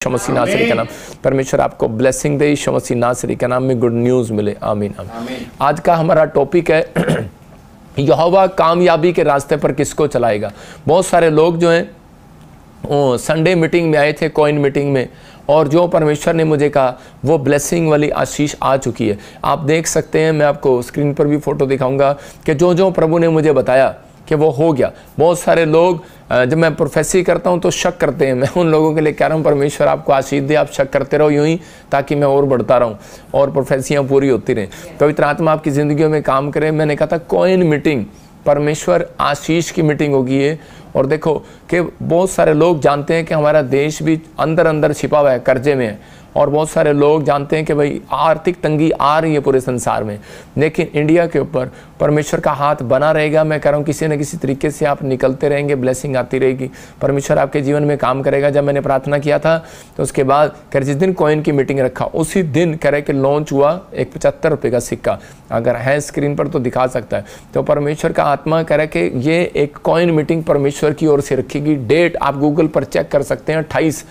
यीशु मसीह नासरी का नाम। परमेश्वर आपको ब्लेसिंग दे, यीशु मसीह नासरी का नाम में गुड न्यूज़ मिले। आमीन आमीन। आज का हमारा टॉपिक है यहोवा कामयाबी के रास्ते पर किसको चलाएगा। बहुत सारे लोग जो हैं संडे मीटिंग में आए थे, कॉइन मीटिंग में, और जो परमेश्वर ने मुझे कहा वो ब्लेसिंग वाली आशीष आ चुकी है। आप देख सकते हैं, मैं आपको स्क्रीन पर भी फोटो दिखाऊंगा कि जो जो प्रभु ने मुझे बताया कि वो हो गया। बहुत सारे लोग जब मैं प्रोफेसी करता हूं तो शक करते हैं। मैं उन लोगों के लिए कह रहा हूं परमेश्वर आपको आशीष दे, आप शक करते रहो यूं ही, ताकि मैं और बढ़ता रहूं और प्रोफेसियां पूरी होती रहें। पवित्र आत्मा आपकी ज़िंदगियों में काम करे। मैंने कहा था कॉइन मीटिंग परमेश्वर आशीष की मीटिंग होगी ये। और देखो कि बहुत सारे लोग जानते हैं कि हमारा देश भी अंदर अंदर छिपा हुआ है, कर्जे में है, और बहुत सारे लोग जानते हैं कि भाई आर्थिक तंगी आ रही है पूरे संसार में, लेकिन इंडिया के ऊपर परमेश्वर का हाथ बना रहेगा। मैं कह रहा हूँ किसी न किसी तरीके से आप निकलते रहेंगे, ब्लेसिंग आती रहेगी, परमेश्वर आपके जीवन में काम करेगा। जब मैंने प्रार्थना किया था तो उसके बाद कह रहे जिस दिन कॉइन की मीटिंग रखा उसी दिन कह रहे कि लॉन्च हुआ एक 75 रुपये का सिक्का, अगर है स्क्रीन पर तो दिखा सकता है। तो परमेश्वर का आत्मा कह रहा है कि ये एक कॉइन मीटिंग परमेश्वर की ओर से रखेगी। डेट आप गूगल पर चेक कर सकते हैं, 28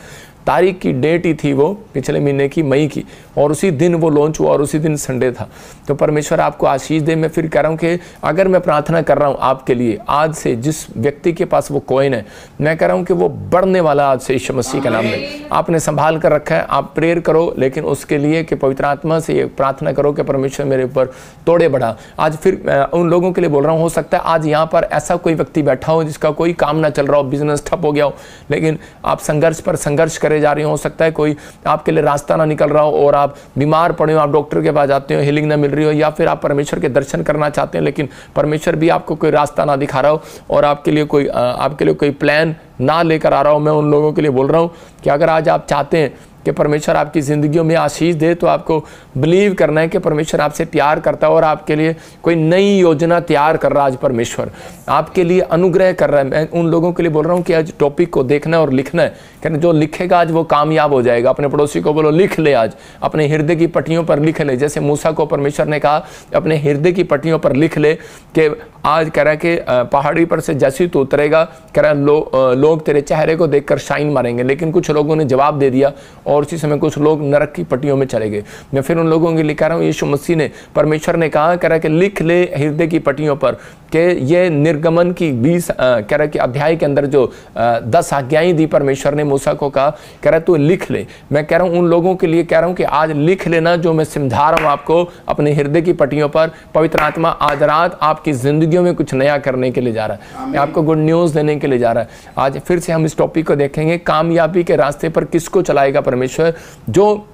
तारीख की डेट ही थी वो, पिछले महीने की, मई की, और उसी दिन वो लॉन्च हुआ और उसी दिन संडे था। तो परमेश्वर आपको आशीष दे। मैं फिर कह रहा हूँ कि अगर मैं प्रार्थना कर रहा हूँ आपके लिए, आज से जिस व्यक्ति के पास वो कॉइन है, मैं कह रहा हूँ कि वो बढ़ने वाला आज से यीशु मसीह के नाम में। आपने संभाल कर रखा है, आप प्रेयर करो, लेकिन उसके लिए कि पवित्र आत्मा से ये प्रार्थना करो कि परमेश्वर मेरे ऊपर तोड़े बढ़ा। आज फिर उन लोगों के लिए बोल रहा हूँ, हो सकता है आज यहाँ पर ऐसा कोई व्यक्ति बैठा हो जिसका कोई काम ना चल रहा हो, बिजनेस ठप हो गया हो, लेकिन आप संघर्ष पर संघर्ष करे जा रहे हो सकता है कोई आपके लिए रास्ता ना निकल रहा हो और आप बीमार पड़े हो, आप डॉक्टर के पास जाते हो, हीलिंग ना मिल रही हो, या फिर आप परमेश्वर के दर्शन करना चाहते हैं लेकिन परमेश्वर भी आपको कोई रास्ता ना दिखा रहा हो और आपके लिए कोई प्लान ना लेकर आ रहा हो। मैं उन लोगों के लिए बोल रहा हूँ कि अगर आज आप चाहते हैं कि परमेश्वर आपकी ज़िंदगियों में आशीष दे, तो आपको बिलीव करना है कि परमेश्वर आपसे प्यार करता है और आपके लिए कोई नई योजना तैयार कर रहा है। आज परमेश्वर आपके लिए अनुग्रह कर रहा है। मैं उन लोगों के लिए बोल रहा हूँ कि आज टॉपिक को देखना है और लिखना है, कहना जो लिखेगा आज वो कामयाब हो जाएगा। अपने पड़ोसी को बोलो लिख ले, आज अपने हृदय की पट्टियों पर लिख ले। जैसे मूसा को परमेश्वर ने कहा अपने हृदय की पट्टियों पर लिख ले कि आज कह रहा है कि पहाड़ी पर से जैसे ही तू उतरेगा, कह रहा है लोग तेरे चेहरे को देखकर शाइन मारेंगे। लेकिन कुछ लोगों ने जवाब दे दिया और उसी समय कुछ लोग नरक की पट्टियों में चले गए। मैं फिर उन लोगों के लिए कह रहा हूँ, यीशु मसीह ने, परमेश्वर ने कहा, कह रहा है कि लिख ले हृदय की पट्टियों पर कि ये निर्गमन की 20 कह रहा है कि अध्याय के अंदर जो 10 आज्ञाएं दी परमेश्वर ने मूसा को कहा, कह रहा है तू लिख ले। मैं कह रहा हूँ उन लोगों के लिए कह रहा हूँ कि आज लिख लेना जो मैं समझा रहा हूँ आपको अपने हृदय की पट्टियों पर। पवित्र आत्मा आज रात आपकी जिंदगियों में कुछ नया करने के लिए जा रहा है, आपको गुड न्यूज़ देने के लिए जा रहा है। आज फिर से हम इस टॉपिक को देखेंगे, कामयाबी के रास्ते पर किसको चलाएगा परमेश्वर, जो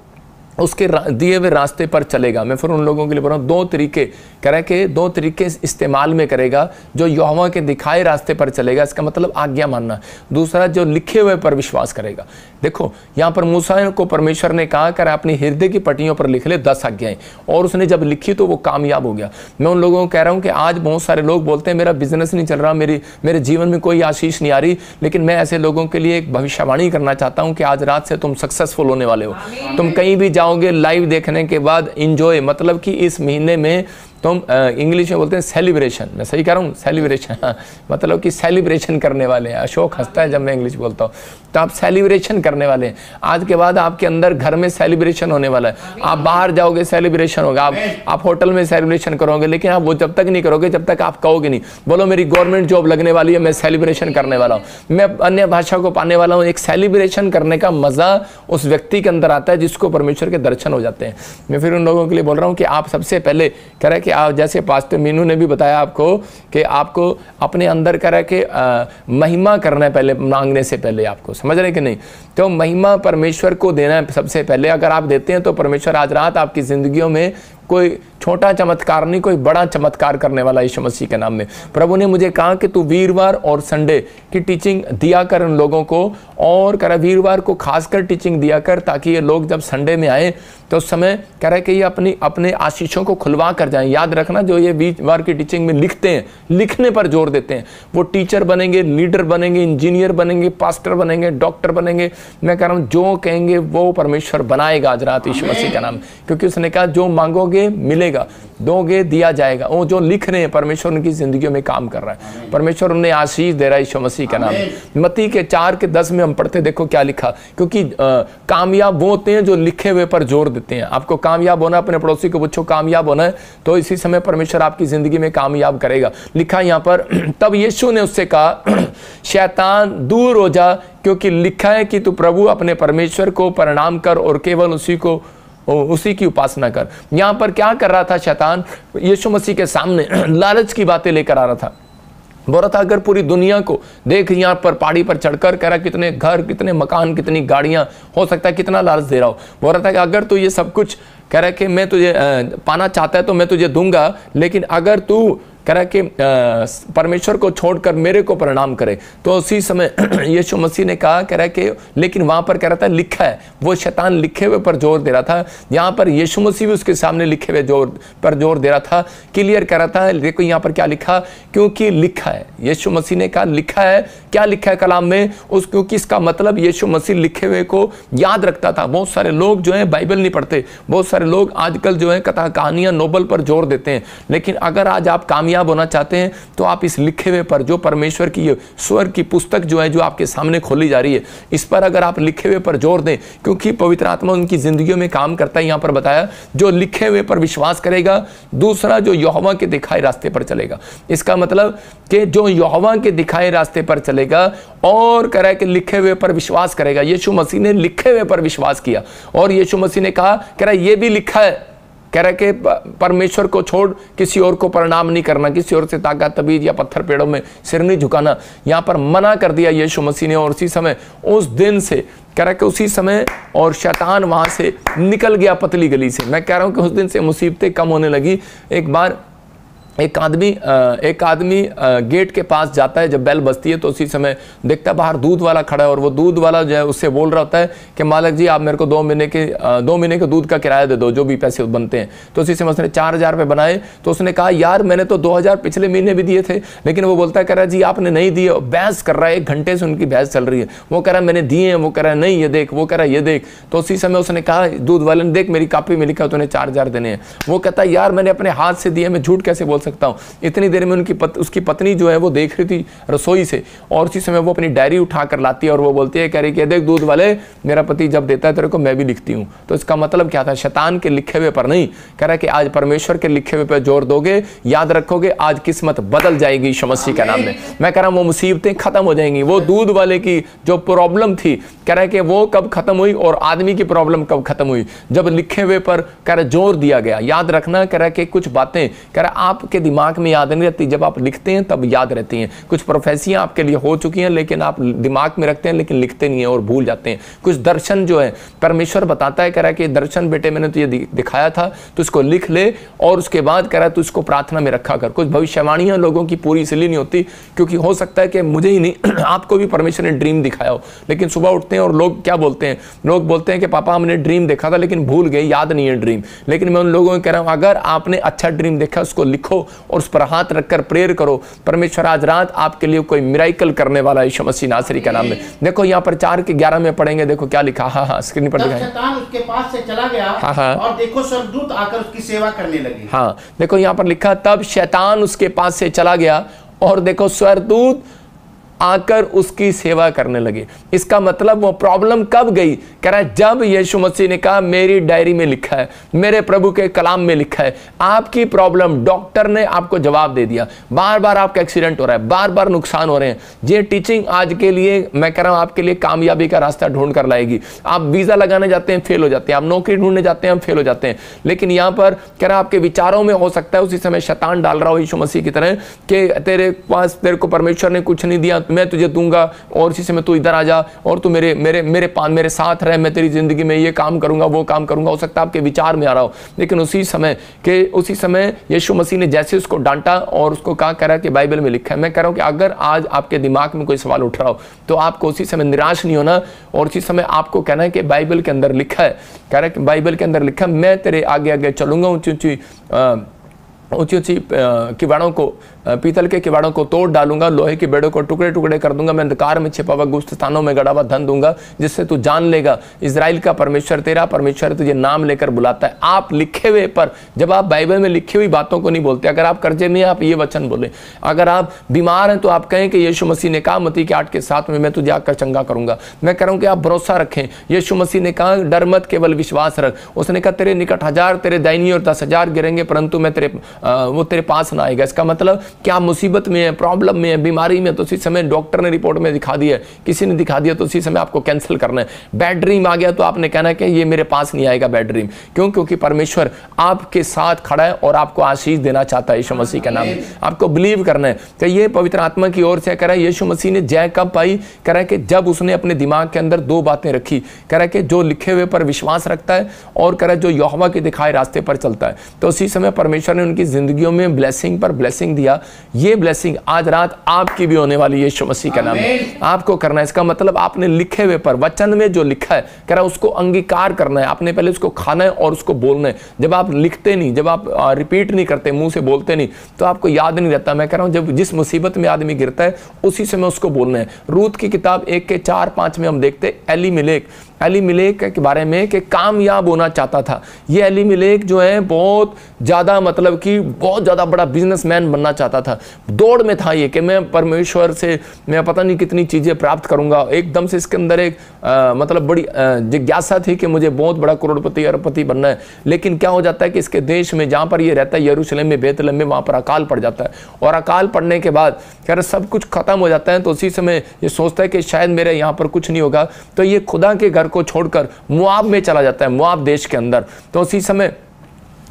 उसके दिए हुए रास्ते पर चलेगा। मैं फिर उन लोगों के लिए बोल रहा हूँ दो तरीके, कह रहा है कि दो तरीके इस्तेमाल में करेगा। जो यहोवा के दिखाए रास्ते पर चलेगा, इसका मतलब आज्ञा मानना। दूसरा जो लिखे हुए पर विश्वास करेगा। देखो यहाँ पर मूसा को परमेश्वर ने कहा कर अपनी हृदय की पट्टियों पर लिख ले 10 आज्ञाएं, और उसने जब लिखी तो वो कामयाब हो गया। मैं उन लोगों को कह रहा हूँ कि आज बहुत सारे लोग बोलते हैं मेरा बिजनेस नहीं चल रहा, मेरे जीवन में कोई आशीष नहीं आ रही, लेकिन मैं ऐसे लोगों के लिए एक भविष्यवाणी करना चाहता हूँ कि आज रात से तुम सक्सेसफुल होने वाले हो। तुम कहीं भी जाओगे लाइव देखने के बाद एंजॉय, मतलब कि इस महीने में तुम इंग्लिश में बोलते हैं सेलिब्रेशन, मैं सही कह रहा हूँ सेलिब्रेशन, मतलब कि सेलिब्रेशन करने वाले हैं। अशोक हंसता है जब मैं इंग्लिश बोलता हूँ, तो आप सेलिब्रेशन करने वाले हैं। आज के बाद आपके अंदर घर में सेलिब्रेशन होने वाला है, आप बाहर जाओगे सेलिब्रेशन होगा, आप होटल में सेलिब्रेशन करोगे, लेकिन आप वो जब तक नहीं करोगे जब तक आप कहोगे नहीं, बोलो मेरी गवर्नमेंट जॉब लगने वाली है, मैं सेलिब्रेशन करने वाला हूँ, मैं अन्य भाषा को पाने वाला हूँ। एक सेलिब्रेशन करने का मजा उस व्यक्ति के अंदर आता है जिसको परमेश्वर के दर्शन हो जाते हैं। मैं फिर उन लोगों के लिए बोल रहा हूँ कि आप सबसे पहले कह रहे कि आप, जैसे पास्टर मीनू ने भी बताया आपको कि आपको अपने अंदर कह रहा है कि महिमा करना है पहले, मांगने से पहले। आपको समझ रहे कि नहीं? तो महिमा परमेश्वर को देना है सबसे पहले। अगर आप देते हैं तो परमेश्वर आज रात आपकी जिंदगियों में कोई छोटा चमत्कार नहीं, कोई बड़ा चमत्कार करने वाला यीशु मसीह के नाम में। प्रभु ने मुझे कहा कि तू वीरवार और संडे की टीचिंग दिया कर उन लोगों को, और कह रहा वीरवार को खासकर टीचिंग दिया कर, ताकि ये लोग जब संडे में आए तो उस समय कह रहा है कि ये अपने आशीषों को खुलवा कर जाएं। याद रखना, जो ये वीरवार की टीचिंग में लिखते हैं, लिखने पर जोर देते हैं, वो टीचर बनेंगे, लीडर बनेंगे, इंजीनियर बनेंगे, पास्टर बनेंगे, डॉक्टर बनेंगे। मैं कह रहा हूँ जो कहेंगे वो परमेश्वर बनाएगा आज रात यीशु मसीह का नाम, क्योंकि उसने कहा जो मांगोगे मांगोगे मिलेगा, दोगे दिया जाएगा। वो जो लिख रहे हैं परमेश्वर उनकी जिंदगी में काम कर रहा है, परमेश्वर उन्हें आशीष दे रहा है यीशु मसीह का नाम। मत्ती के 4:10 में हम पढ़ते, देखो क्या लिखा, क्योंकि कामयाब वो होते हैं जो लिखे हुए पर जोर देते हैं। आपको कामयाब होना, अपने पड़ोसी को पूछो कामयाब होना है, तो इसी समय परमेश्वर आपकी जिंदगी में कामयाब करेगा। लिखा यहाँ पर, तब यीशु ने उससे कहा, शैतान दूर हो जा, क्योंकि लिखा है कि तू प्रभु अपने परमेश्वर को प्रणाम कर और केवल उसी की उपासना कर। यहां पर क्या कर रहा था शैतान? यीशु मसीह के सामने लालच की बातें लेकर आ रहा था। बोल रहा था अगर पूरी दुनिया को देख, यहाँ पर पहाड़ी पर चढ़कर कह रहा कितने घर, कितने मकान, कितनी गाड़ियां, हो सकता है कितना लालच दे रहा हो। बोल रहा था कि अगर तू ये सब कुछ कह रहा है कि मैं तुझे पाना चाहता है तो मैं तुझे दूंगा, लेकिन अगर तू कह रहा कि परमेश्वर को छोड़कर मेरे को प्रणाम करे, तो उसी समय यीशु मसीह ने कहा, कह रहा कि लेकिन वहां पर कह रहा था लिखा है। वो शैतान लिखे हुए पर जोर दे रहा था, यहाँ पर यीशु मसीह भी उसके सामने लिखे हुए जोर दे रहा था, क्लियर कर रहा था। देखो यहाँ पर क्या लिखा, क्योंकि लिखा है। यीशु मसीह ने कहा लिखा है, क्या लिखा है कलाम में, उस क्योंकि इसका मतलब यीशु मसीह लिखे हुए को याद रखता था। बहुत सारे लोग जो है बाइबल नहीं पढ़ते, बहुत सारे लोग आजकल जो है कथा कहानियां नोबल पर जोर देते हैं, लेकिन अगर आज आप कामयाब होना चाहते हैं तो आप इस लिखे हुए पर, जो परमेश्वर की स्वर की पुस्तक जो है जो आपके सामने खोली जा रही है, इस पर अगर आप लिखे हुए पर जोर दें, क्योंकि पवित्र आत्मा उनकी जिंदगियों में काम करता है। यहां पर बताया जो लिखे हुए पर विश्वास करेगा, दूसरा जो यहोवा के दिखाए रास्ते पर चलेगा। इसका मतलब कि जो यहोवा के दिखाए रास्ते पर चलेगा और कह रहा है कि लिखे हुए पर विश्वास करेगा। यीशु मसीह ने लिखे हुए पर विश्वास किया और यीशु मसीह ने कहा, कह रहा है ये भी लिखा है, कह रहा है कि परमेश्वर को छोड़ किसी और को प्रणाम नहीं करना, किसी और से ताकत तबीज या पत्थर पेड़ों में सिर नहीं झुकाना। यहां पर मना कर दिया यीशु मसीह ने। और उसी समय, उस दिन से कह रहा है कि उसी समय और शैतान वहां से निकल गया पतली गली से। मैं कह रहा हूं कि उस दिन से मुसीबतें कम होने लगी। एक बार एक आदमी गेट के पास जाता है, जब बेल बजती है तो उसी समय देखता है बाहर दूध वाला खड़ा है, और वो दूध वाला जो है उससे बोल रहा होता है कि मालिक जी आप मेरे को 2 महीने के दूध का किराया दे दो, जो भी पैसे बनते हैं। तो उसी समय उसने 4,000 रुपये बनाए। तो उसने कहा यार मैंने तो 2,000 पिछले महीने भी दिए थे, लेकिन वो बोलता है, कह रहा है जी आपने नहीं दिए। बहस कर रहा है, 1 घंटे से उनकी बहस चल रही है। वो कह रहा है मैंने दिए हैं, वो कह रहा है नहीं ये देख, वो कह रहा है ये देख। तो उसी समय उसने कहा दूध वाले ने, देख मेरी कॉपी में लिखा तूने 4,000 देने हैं। वो कहता है यार मैंने अपने हाथ से दिए, मैं झूठ कैसे बोल सकता हूँ। इतनी देर में उसकी पत्नी जो है वो देख रही थी रसोई से, और उसी समय वो अपनी डायरी उठा कर लाती है और वो बोलती है, कह रही कि देख दूध वाले मेरा पति जब देता है तेरे को मैं भी लिखती हूँ। तो इसका मतलब क्या था? शैतान के लिखे हुए पर नहीं, कह रहा है कि आज परमेश्वर के लिखे हुए पर जोर दोगे, याद रखोगे, आज किस्मत बदल जाएगी यीशु मसीह के नाम में। मैं कह रहा हूँ वो मुसीबतें खत्म हो जाएंगी। वो दूध वाले की जो प्रॉब्लम थी, कह रहा है कि वो कब खत्म हुई, और आदमी की प्रॉब्लम कब खत्म हुई? जब लिखे हुए पर कह रहा जोर दिया गया। याद रखना, कह रहा है कि कुछ बातें कह रहा आपके दिमाग में याद नहीं रहती, जब आप लिखते हैं तब याद रहती हैं। कुछ प्रोफेसियां आपके लिए हो चुकी हैं, लेकिन आप दिमाग में रखते हैं लेकिन लिखते नहीं है और भूल जाते हैं। कुछ दर्शन जो है परमेश्वर बताता है, कह रहा है कि दर्शन बेटे मैंने तुझे दिखाया था, तो इसको लिख ले, और उसके बाद कह रहा है तू इसको प्रार्थना में रखा कर। कुछ भविष्यवाणियां लोगों की पूरी इसलिए नहीं होती क्योंकि हो सकता है कि मुझे ही नहीं आपको भी परमेश्वर ने ड्रीम दिखाया हो, लेकिन सुबह उठते हैं और लोग क्या बोलते हैं? लोग बोलते हैं कि पापा हमने ड्रीम देखा था लेकिन भूल गए, याद नहीं है ड्रीम। लेकिन मैं उन लोगों को कह रहा हूं अगर आपने अच्छा ड्रीम देखा उसको लिखो और उस पर हाथ रखकर प्रेयर करो। परमेश्वर आज रात आपके लिए कोई मिराइकल करने वाला है यीशु मसीह नासरी का नाम में। देखो यहाँ पर 4:11 में पढ़ेंगे, देखो क्या लिखा। हाँ स्क्रीन पर दिखाएं। शैतान उसके पास से चला गया। हाँ और देखो स्वर्गदूत आकर उसकी सेवा करने लगे। हाँ देखो यहाँ पर लिखा, तब शैतान उसके पास से चला गया और देखो स्वर्गदूत आकर उसकी सेवा करने लगे। इसका मतलब वो प्रॉब्लम कब गई? कह रहा है जब यीशु मसीह ने कहा मेरी डायरी में लिखा है, मेरे प्रभु के कलाम में लिखा है, आपकी प्रॉब्लम डॉक्टर ने आपको जवाब दे दिया। बार बार आपका एक्सीडेंट हो रहा है, बार बार नुकसान हो रहे हैं। ये टीचिंग आज के लिए मैं कह रहा हूं आपके लिए कामयाबी का रास्ता ढूंढ कर लाएगी। आप वीजा लगाने जाते हैं फेल हो जाते हैं, आप नौकरी ढूंढने जाते हैं हम फेल हो जाते हैं, लेकिन यहां पर कह रहा आपके विचारों में हो सकता है उसी समय शैतान डाल रहा हो यीशु मसीह की तरह कि तेरे पास तेरे को परमेश्वर ने कुछ नहीं दिया, मैं तुझे दूंगा, और इसी समय तू इधर आ जा और तू मेरे साथ रह, मैं तेरी जिंदगी में ये काम करूंगा वो काम करूंगा। हो सकता है आपके विचार में आ रहा हो, लेकिन उसी समय यीशु मसीह ने जैसे उसको डांटा और उसको कहा, कह रहा है कि बाइबल में लिखा है। मैं कह रहा हूं कि अगर आज आपके दिमाग में कोई सवाल उठ रहा हो तो आपको उसी समय निराश नहीं होना, और उसी समय आपको कहना है कि बाइबल के अंदर लिखा है, कह रहा है कि बाइबल के अंदर लिखा है मैं तेरे आगे आगे चलूंगा, ऊंची ऊंची ऊंची ऊंची किवाड़ों को, पीतल के किवाड़ों को तोड़ डालूंगा, लोहे के बेड़ों को टुकड़े टुकड़े कर दूंगा, मैं अंधकार में छिपा हुआ गुप्त स्थानों में गड़ा हुआ धन दूंगा, जिससे तू जान लेगा इजराइल का परमेश्वर तेरा परमेश्वर तुझे नाम लेकर बुलाता है। आप लिखे हुए पर, जब आप बाइबल में लिखी हुई बातों को नहीं बोलते, अगर आप कर्जे में आप ये वचन बोले, अगर आप बीमार हैं तो आप कहें कि यीशु मसीह ने कहा मत्ती के 8:7 में मैं तुझे आकर चंगा करूंगा। मैं कह रहा हूं कि आप भरोसा रखें। यीशु मसीह ने कहा डर मत, केवल विश्वास रख। उसने कहा तेरे निकट 1000 तेरे दाहिनी और 10,000 गिरेंगे परंतु मैं वो तेरे पास ना आएगा। इसका मतलब क्या मुसीबत में है, प्रॉब्लम में है, बीमारी में, तो उसी समय डॉक्टर ने रिपोर्ट में दिखा दिया, किसी ने दिखा दिया, तो उसी समय आपको कैंसिल करना है। बैड ड्रीम आ गया तो आपने कहना है कि ये मेरे पास नहीं आएगा बैड ड्रीम। क्यों? क्योंकि परमेश्वर आपके साथ खड़ा है और आपको आशीष देना चाहता है यीशु मसीह के नाम में। आपको बिलीव करना है कि ये पवित्र आत्मा की ओर से कह रहा है। यीशु मसीह ने जय कब पाई? कह रहा है कि जब उसने अपने दिमाग के अंदर 2 बातें रखी। कह रहा है कि जो लिखे हुए पर विश्वास रखता है और कह रहा है जो यहोवा के दिखाए रास्ते पर चलता है। तो उसी समय परमेश्वर ने उनकी जिंदगियों में ब्लेसिंग पर ब्लेसिंग दिया। ये ब्लेसिंग आज रात आपकी भी होने वाली है यीशु मसीह के नाम में। आपको करना है। इसका मतलब आपने लिखे हुए पर, वचन में जो लिखा है, कह रहा है उसको अंगीकार करना है। आपने पहले उसको खाना है और उसको बोलना है। जब आप लिखते नहीं, जब आप रिपीट नहीं करते, मुंह से बोलते नहीं, तो आपको याद नहीं रहता। मैं कह रहा हूं जब जिस मुसीबत में आदमी गिरता है उसी समय उसको बोलना है। रूत की किताब 1:4-5 में हम देखते एलीमेलेक के बारे में कि कामयाब होना चाहता था। ये एलीमेलेक जो है बहुत ज़्यादा, मतलब कि बहुत ज़्यादा बड़ा बिजनेसमैन बनना चाहता था। दौड़ में था ये कि मैं परमेश्वर से मैं पता नहीं कितनी चीज़ें प्राप्त करूंगा। एकदम से इसके अंदर एक मतलब बड़ी जिज्ञासा थी कि मुझे बहुत बड़ा करोड़पति अरबपति बनना है। लेकिन क्या हो जाता है कि इसके देश में जहाँ पर ये रहता है, यरूशलेम में, बेतलहम में, वहाँ पर अकाल पड़ जाता है। और अकाल पड़ने के बाद कह रहे सब कुछ खत्म हो जाता है। तो उसी समय ये सोचता है कि शायद मेरे यहाँ पर कुछ नहीं होगा। तो ये खुदा के घर को छोड़कर मुआब में चला जाता है, मुआब देश के अंदर। तो उसी समय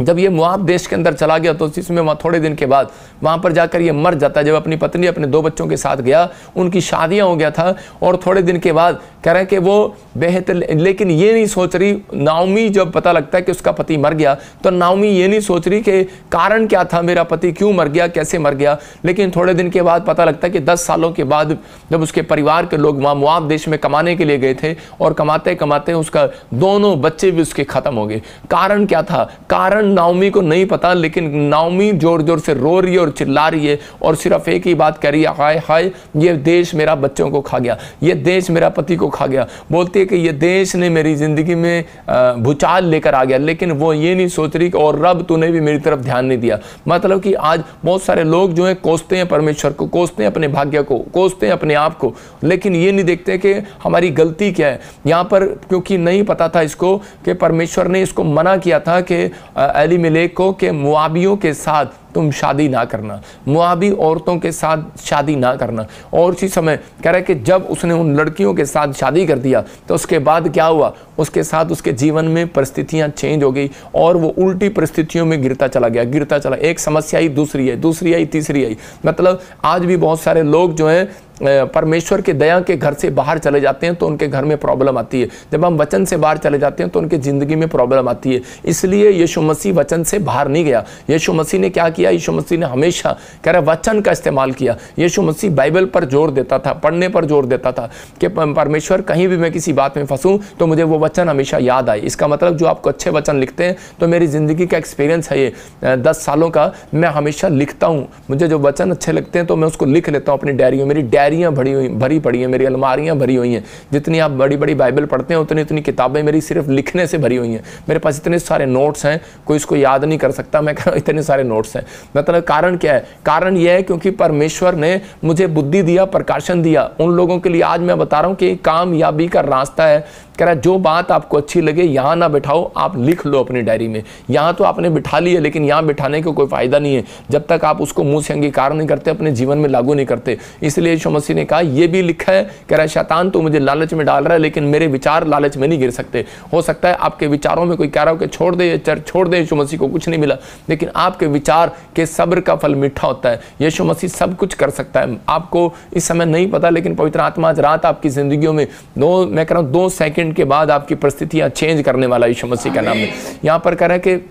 जब ये मुआब देश के अंदर चला गया तो उसी समय वहाँ थोड़े दिन के बाद वहाँ पर जाकर ये मर जाता है। जब अपनी पत्नी अपने 2 बच्चों के साथ गया, उनकी शादियाँ हो गया था और थोड़े दिन के बाद कह रहे हैं कि वो बेहतर, लेकिन ये नहीं सोच रही नाओमी, जब पता लगता है कि उसका पति मर गया तो नाओमी ये नहीं सोच रही कि कारण क्या था, मेरा पति क्यों मर गया, कैसे मर गया। लेकिन थोड़े दिन के बाद पता लगता है कि 10 सालों के बाद जब उसके परिवार के लोग वहाँ मुआब देश में कमाने के लिए गए थे और कमाते कमाते उसका 2 बच्चे भी उसके खत्म हो गए। कारण क्या था? कारण नाओमी को नहीं पता, लेकिन नाओमी जोर जोर से रो रही है और चिल्ला रही है और सिर्फ एक ही बात कह रही है, हाय हाय ये देश मेरा बच्चों को खा गया, ये देश मेरा पति को खा गया। बोलती है कि ये देश ने मेरी जिंदगी में भूचाल लेकर आ गया। लेकिन वो ये नहीं सोच रही कि और रब तूने भी मेरी तरफ ध्यान नहीं दिया। मतलब कि आज बहुत सारे लोग जो है कोसते हैं परमेश्वर को, कोसते हैं अपने भाग्य को, कोसते हैं अपने आप को, लेकिन ये नहीं देखते कि हमारी गलती क्या है। यहाँ पर क्योंकि नहीं पता था इसको कि परमेश्वर ने इसको मना किया था कि एलीमेलेक को कि मुआबियों के साथ तुम शादी ना करना, मुआबी औरतों के साथ शादी ना करना। और उसी समय कह रहा है कि जब उसने उन लड़कियों के साथ शादी कर दिया तो उसके बाद क्या हुआ, उसके साथ उसके जीवन में परिस्थितियां चेंज हो गई और वो उल्टी परिस्थितियों में गिरता चला गया, गिरता चला। एक समस्या आई, दूसरी आई, दूसरी आई, तीसरी आई। मतलब आज भी बहुत सारे लोग जो हैं परमेश्वर के दया के घर से बाहर चले जाते हैं तो उनके घर में प्रॉब्लम आती है। जब हम वचन से बाहर चले जाते हैं तो उनके जिंदगी में प्रॉब्लम आती है। इसलिए यीशु मसीह वचन से बाहर नहीं गया। यीशु मसीह ने क्या किया? यीशु मसीह ने हमेशा कह रहा वचन का इस्तेमाल किया। यीशु मसीह बाइबल पर जोर देता था, पढ़ने पर जोर देता था कि परमेश्वर कहीं भी मैं किसी बात में फंसूं तो मुझे वो वचन हमेशा याद आए। इसका मतलब जो आपको अच्छे वचन लिखते हैं, तो मेरी जिंदगी का एक्सपीरियंस है ये 10 सालों का, मैं हमेशा लिखता हूँ। मुझे जो वचन अच्छे लगते हैं तो मैं उसको लिख लेता हूँ अपनी डायरी में। मेरी डायरियाँ भरी पड़ी हैं, मेरी अलमारियाँ भरी हुई हैं। जितनी आप बड़ी बड़ी बाइबल पढ़ते हैं उतनी किताबें मेरी सिर्फ लिखने से भरी हुई हैं। मेरे पास इतने सारे नोट्स हैं, कोई इसको याद नहीं कर सकता। मैं कह रहा हूँ इतने सारे नोट्स हैं। मतलब कारण क्या है? कारण यह है क्योंकि परमेश्वर ने मुझे बुद्धि दिया, प्रकाशन दिया उन लोगों के लिए। आज मैं बता रहा हूँ कि कामयाबी का रास्ता है। कह रहा जो बात आपको अच्छी लगे यहाँ ना बिठाओ, आप लिख लो अपनी डायरी में। यहाँ तो आपने बिठा ली है, लेकिन यहाँ बिठाने का कोई फायदा नहीं है जब तक आप उसको मुंह से अंगीकार नहीं करते, अपने जीवन में लागू नहीं करते। इसलिए यीशु मसीह ने कहा, ये भी लिखा है, कह रहा है शैतान तो मुझे लालच में डाल रहा है, लेकिन मेरे विचार लालच में नहीं गिर सकते। हो सकता है आपके विचारों में कोई कह रहा हो कि छोड़ दे चर्च, छोड़ दे, यीशु मसीह को कुछ नहीं मिला, लेकिन आपके विचार के सब्र का फल मीठा होता है। यीशु मसीह सब कुछ कर सकता है। आपको इस समय नहीं पता, लेकिन पवित्र आत्मा आज रात आपकी जिंदगियों में मैं कह रहा हूँ 2 सेकंड के बाद आपकी परिस्थितियां चेंज करने वाला यीशु मसीह का नाम है। यहाँ पर कह रहा है कि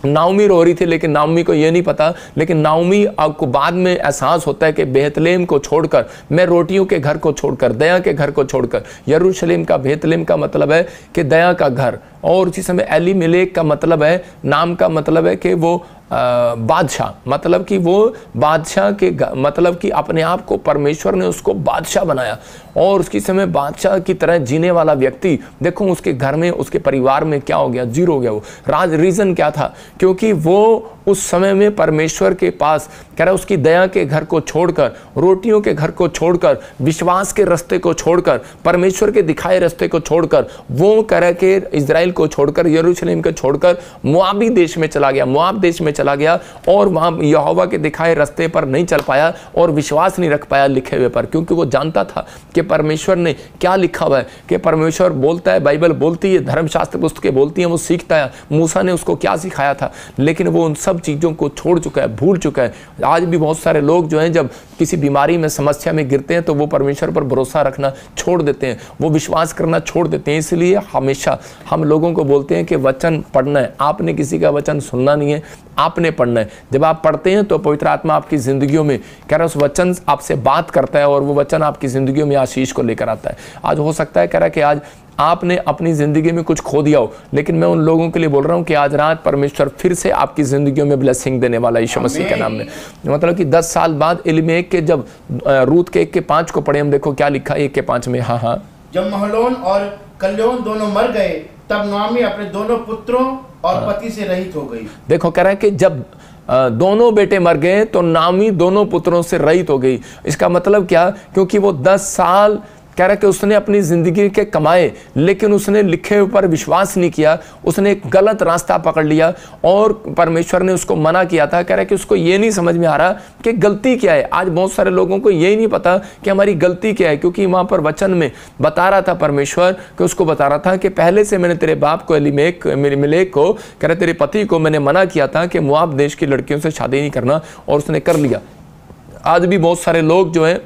नाओमी रो रही थी, लेकिन नाओमी को ये नहीं पता, लेकिन नाओमी आपको बाद में एहसास होता है कि बेतलेहम को छोड़कर, मैं रोटियों के घर को छोड़कर, दया के घर को छोड़कर, यरूशलेम का बेतलेहम का मतलब है कि दया का घर, और उसी समय एलीमेलेक का मतलब है, नाम का मतलब है कि वो बादशाह, मतलब कि वो बादशाह के मतलब कि अपने आप को परमेश्वर ने उसको बादशाह बनाया और उसकी समय बादशाह की तरह जीने वाला व्यक्ति, देखो उसके घर में, उसके परिवार में क्या हो गया, जीरो हो गया वो। रीज़न क्या था? क्योंकि वो उस समय में परमेश्वर के पास कह रहा है, उसकी दया के घर को छोड़कर, रोटियों के घर को छोड़कर, विश्वास के रास्ते को छोड़कर, परमेश्वर के दिखाए रास्ते को छोड़कर, वो कह रहा है कि इजराइल को छोड़कर, यरूशलेम को छोड़कर मुआबी देश में चला गया, मुआब देश में चला गया और वहां यहोवा के दिखाए रास्ते पर नहीं चल पाया और विश्वास नहीं रख पाया लिखे हुए पर, क्योंकि वो जानता था कि परमेश्वर ने क्या लिखा हुआ है, कि परमेश्वर बोलता है, बाइबल बोलती है, धर्मशास्त्र पुस्तकें बोलती हैं, वो सीखता है मूसा ने उसको क्या सिखाया था। लेकिन वो उन सब चीज़ों को छोड़ चुका है, भूल चुका है। आज भी बहुत सारे लोग जो हैं जब किसी बीमारी में, समस्या में गिरते हैं तो वो परमेश्वर पर भरोसा रखना छोड़ देते हैं, वो विश्वास करना छोड़ देते हैं। इसलिए हमेशा हम लोगों को बोलते हैं कि वचन पढ़ना है, आपने किसी का वचन सुनना नहीं है, आपने पढ़ना है। जब आप पढ़ते हैं तो पवित्र आत्मा आपकी जिंदगियों में कह रहा है, उस वचन आपसे बात करता है और वो वचन आपकी जिंदगियों में आशीष को लेकर आता है। आज हो सकता है कह रहा है कि आज आपने अपनी ज़िंदगी में कुछ खो दिया हो, लेकिन मैं उन लोगों के लिए बोल रहा हूं कि आज रात परमेश्वर फिर से आपकी ज़िंदगियों में ब्लेसिंग देने वाला यीशु मसीह के नाम में। मतलब कि 10 साल बाद एलीमेलेक के जब रूत के 1:5 को पढ़े, हम देखो क्या लिखा है 1:5 में। हाँ, जब महलोन और कल्याण दोनों मर गए तब नोआमी अपने दोनों पुत्रों और पति से रहित हो गई। देखो कह रहा है कि जब दोनों बेटे मर गए तो नामी दोनों पुत्रों से रहित हो गई। इसका मतलब क्या? क्योंकि वो 10 साल कह रहा है कि उसने अपनी जिंदगी के कमाए, लेकिन उसने लिखे पर विश्वास नहीं किया, उसने एक गलत रास्ता पकड़ लिया और परमेश्वर ने उसको मना किया था। कह रहा है कि उसको ये नहीं समझ में आ रहा कि गलती क्या है। आज बहुत सारे लोगों को ये नहीं पता कि हमारी गलती क्या है, क्योंकि वहां पर वचन में बता रहा था परमेश्वर कि उसको बता रहा था कि पहले से मैंने तेरे बाप को एलीमेलेक को, कह रहा तेरे पति को मैंने मना किया था कि मुआब देश की लड़कियों से शादी नहीं करना, और उसने कर लिया। आज भी बहुत सारे लोग जो है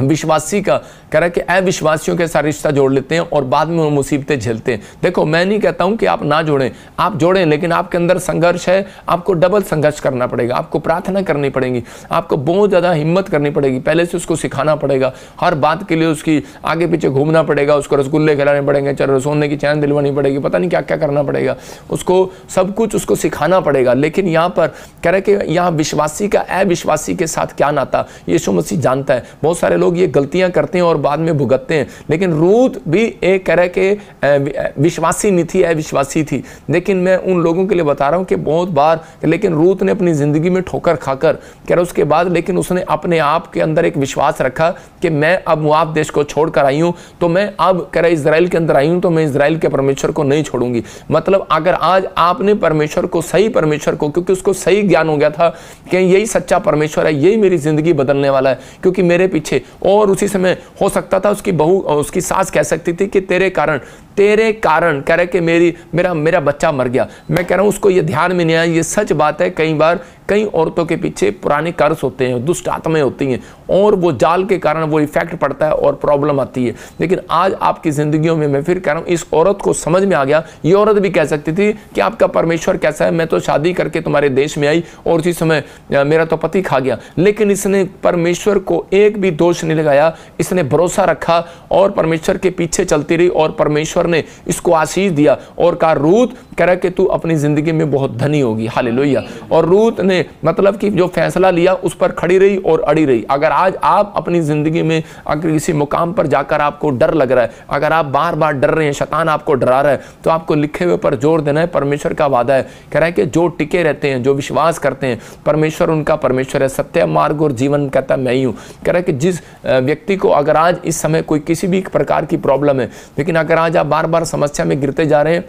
विश्वासी का कह रहा है कि अविश्वासियों के साथ रिश्ता जोड़ लेते हैं और बाद में वो मुसीबतें झेलते हैं। देखो मैं नहीं कहता हूं कि आप ना जोड़ें, आप जोड़ें, लेकिन आपके अंदर संघर्ष है, आपको डबल संघर्ष करना पड़ेगा, आपको प्रार्थना करनी पड़ेगी, आपको बहुत ज़्यादा हिम्मत करनी पड़ेगी, पहले से उसको सिखाना पड़ेगा, हर बात के लिए उसकी आगे पीछे घूमना पड़ेगा, उसको रसगुल्ले खिलाने पड़ेंगे, चलो सोने की चैन दिलवानी पड़ेगी, पता नहीं क्या क्या करना पड़ेगा, उसको सब कुछ उसको सिखाना पड़ेगा। लेकिन यहाँ पर कह रहे कि यहाँ विश्वासी का अविश्वासी के साथ क्या नाता, यीशु मसीह जानता है। बहुत सारे लोग ये गलतियां करते हैं और बाद में भुगतते हैं। लेकिन रूत भी एक कह रहे कि विश्वासी नहीं थी, अविश्वासी थी। लेकिन मैं उन लोगों के लिए बता रहा हूं कि बहुत बार, लेकिन रूत ने अपनी जिंदगी में ठोकर खाकर कह रहा उसके बाद, लेकिन उसने अपने आप के अंदर एक विश्वास रखा कि मैं अब मुआब देश को छोड़कर आई हूं, तो मैं अब कह रहा इजराइल के अंदर आई हूं, तो मैं इजराइल के परमेश्वर को नहीं छोड़ूंगी। मतलब अगर आज आपने परमेश्वर को, सही परमेश्वर को, क्योंकि उसको सही ज्ञान हो गया था कि यही सच्चा परमेश्वर है, यही मेरी जिंदगी बदलने वाला है, क्योंकि मेरे पीछे, और उसी समय हो सकता था उसकी बहू, उसकी सास कह सकती थी कि तेरे कारण कह रहे कि मेरा बच्चा मर गया। मैं कह रहा हूं उसको ये ध्यान में नहीं आया। ये सच बात है, कई बार कई औरतों के पीछे पुराने कर्ज होते हैं, दुष्ट आत्माएं होती हैं, और वो जाल के कारण वो इफेक्ट पड़ता है और प्रॉब्लम आती है। लेकिन आज आपकी जिंदगियों में, मैं फिर कह रहा हूं, इस औरत को समझ में आ गया। ये औरत भी कह सकती थी कि आपका परमेश्वर कैसा है, मैं तो शादी करके तुम्हारे देश में आई और उसी समय मेरा तो पति खा गया। लेकिन इसने परमेश्वर को एक भी दोष नहीं लगाया, इसने भरोसा रखा और परमेश्वर के पीछे चलती रही, और परमेश्वर ने इसको आशीष दिया और कहा रूत कह रहा कि तू अपनी जिंदगी में बहुत धनी होगी। हालेलुया। और रूत ने मतलब कि जो फैसला लिया उस पर खड़ी रही और अड़ी रही। अगर आज आप अपनी जिंदगी में अगर किसी मुकाम पर जाकर आपको डर लग रहा है, अगर आप बार बार डर रहे हैं, शैतान आपको डरा रहा है, तो आपको लिखे हुए पर जोर देना है। परमेश्वर का वादा है, कह रहा है कि जो टिके रहते हैं, जो विश्वास करते हैं, परमेश्वर उनका परमेश्वर है, सत्य मार्ग और जीवन कहता मैं ही हूँ। कह रहा है कि जिस व्यक्ति को अगर आज इस समय कोई किसी भी प्रकार की प्रॉब्लम है, लेकिन अगर आज आप बार बार समस्या में गिरते जा रहे हैं,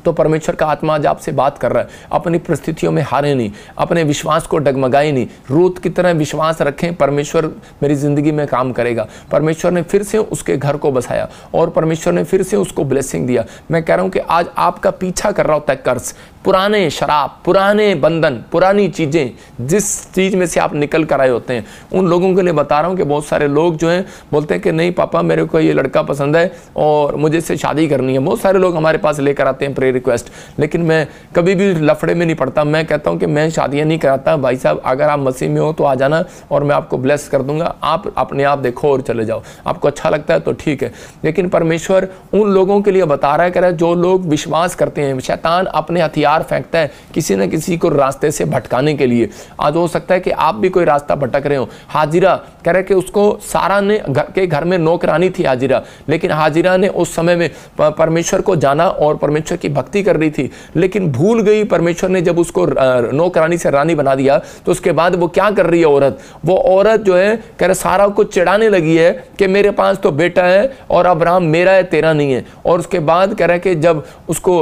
तो परमेश्वर का आत्मा आज आपसे बात कर रहा है। अपनी परिस्थितियों में हारे नहीं, अपने विश्वास को डगमगाए नहीं, रूत की तरह विश्वास रखें, परमेश्वर मेरी जिंदगी में काम करेगा। परमेश्वर ने फिर से उसके घर को बसाया और परमेश्वर ने फिर से उसको ब्लेसिंग दिया। मैं कह रहा हूं कि आज आपका पीछा कर रहा होता है कर्ज, पुराने शराब, पुराने बंधन, पुरानी चीज़ें, जिस चीज़ में से आप निकल कर आए होते हैं, उन लोगों के लिए बता रहा हूँ कि बहुत सारे लोग जो हैं बोलते हैं कि नहीं पापा मेरे को ये लड़का पसंद है और मुझे इससे शादी करनी है। बहुत सारे लोग हमारे पास लेकर आते हैं प्रेयर रिक्वेस्ट, लेकिन मैं कभी भी लफड़े में नहीं पड़ता। मैं कहता हूँ कि मैं शादियाँ नहीं कराता। भाई साहब, अगर आप मसीह में हो तो आ जाना और मैं आपको ब्लेस कर दूंगा, आप अपने आप देखो और चले जाओ। आपको अच्छा लगता है तो ठीक है, लेकिन परमेश्वर उन लोगों के लिए बता रहा है कि जो लोग विश्वास करते हैं, शैतान अपने हथियार फेंकता है किसी न किसी को रास्ते से भटकाने के लिए। आज हो सकता है कि आप भी कोई रास्ता भटक रहे हो। हाजिरा कह रहे कि उसको सारा ने घर में नौकरानी थी हाजिरा, लेकिन हाजिरा ने उस समय में परमेश्वर को जाना और परमेश्वर की भक्ति कर रही थी, लेकिन भूल गई। परमेश्वर ने जब उसको नौकरानी से रानी बना दिया तो उसके बाद वो क्या कर रही है औरत, वो औरत जो है कह रहे सारा को चिढ़ाने लगी है कि मेरे पास तो बेटा है और अब्राहम मेरा है तेरा नहीं है। और उसके बाद कह रहे कि जब उसको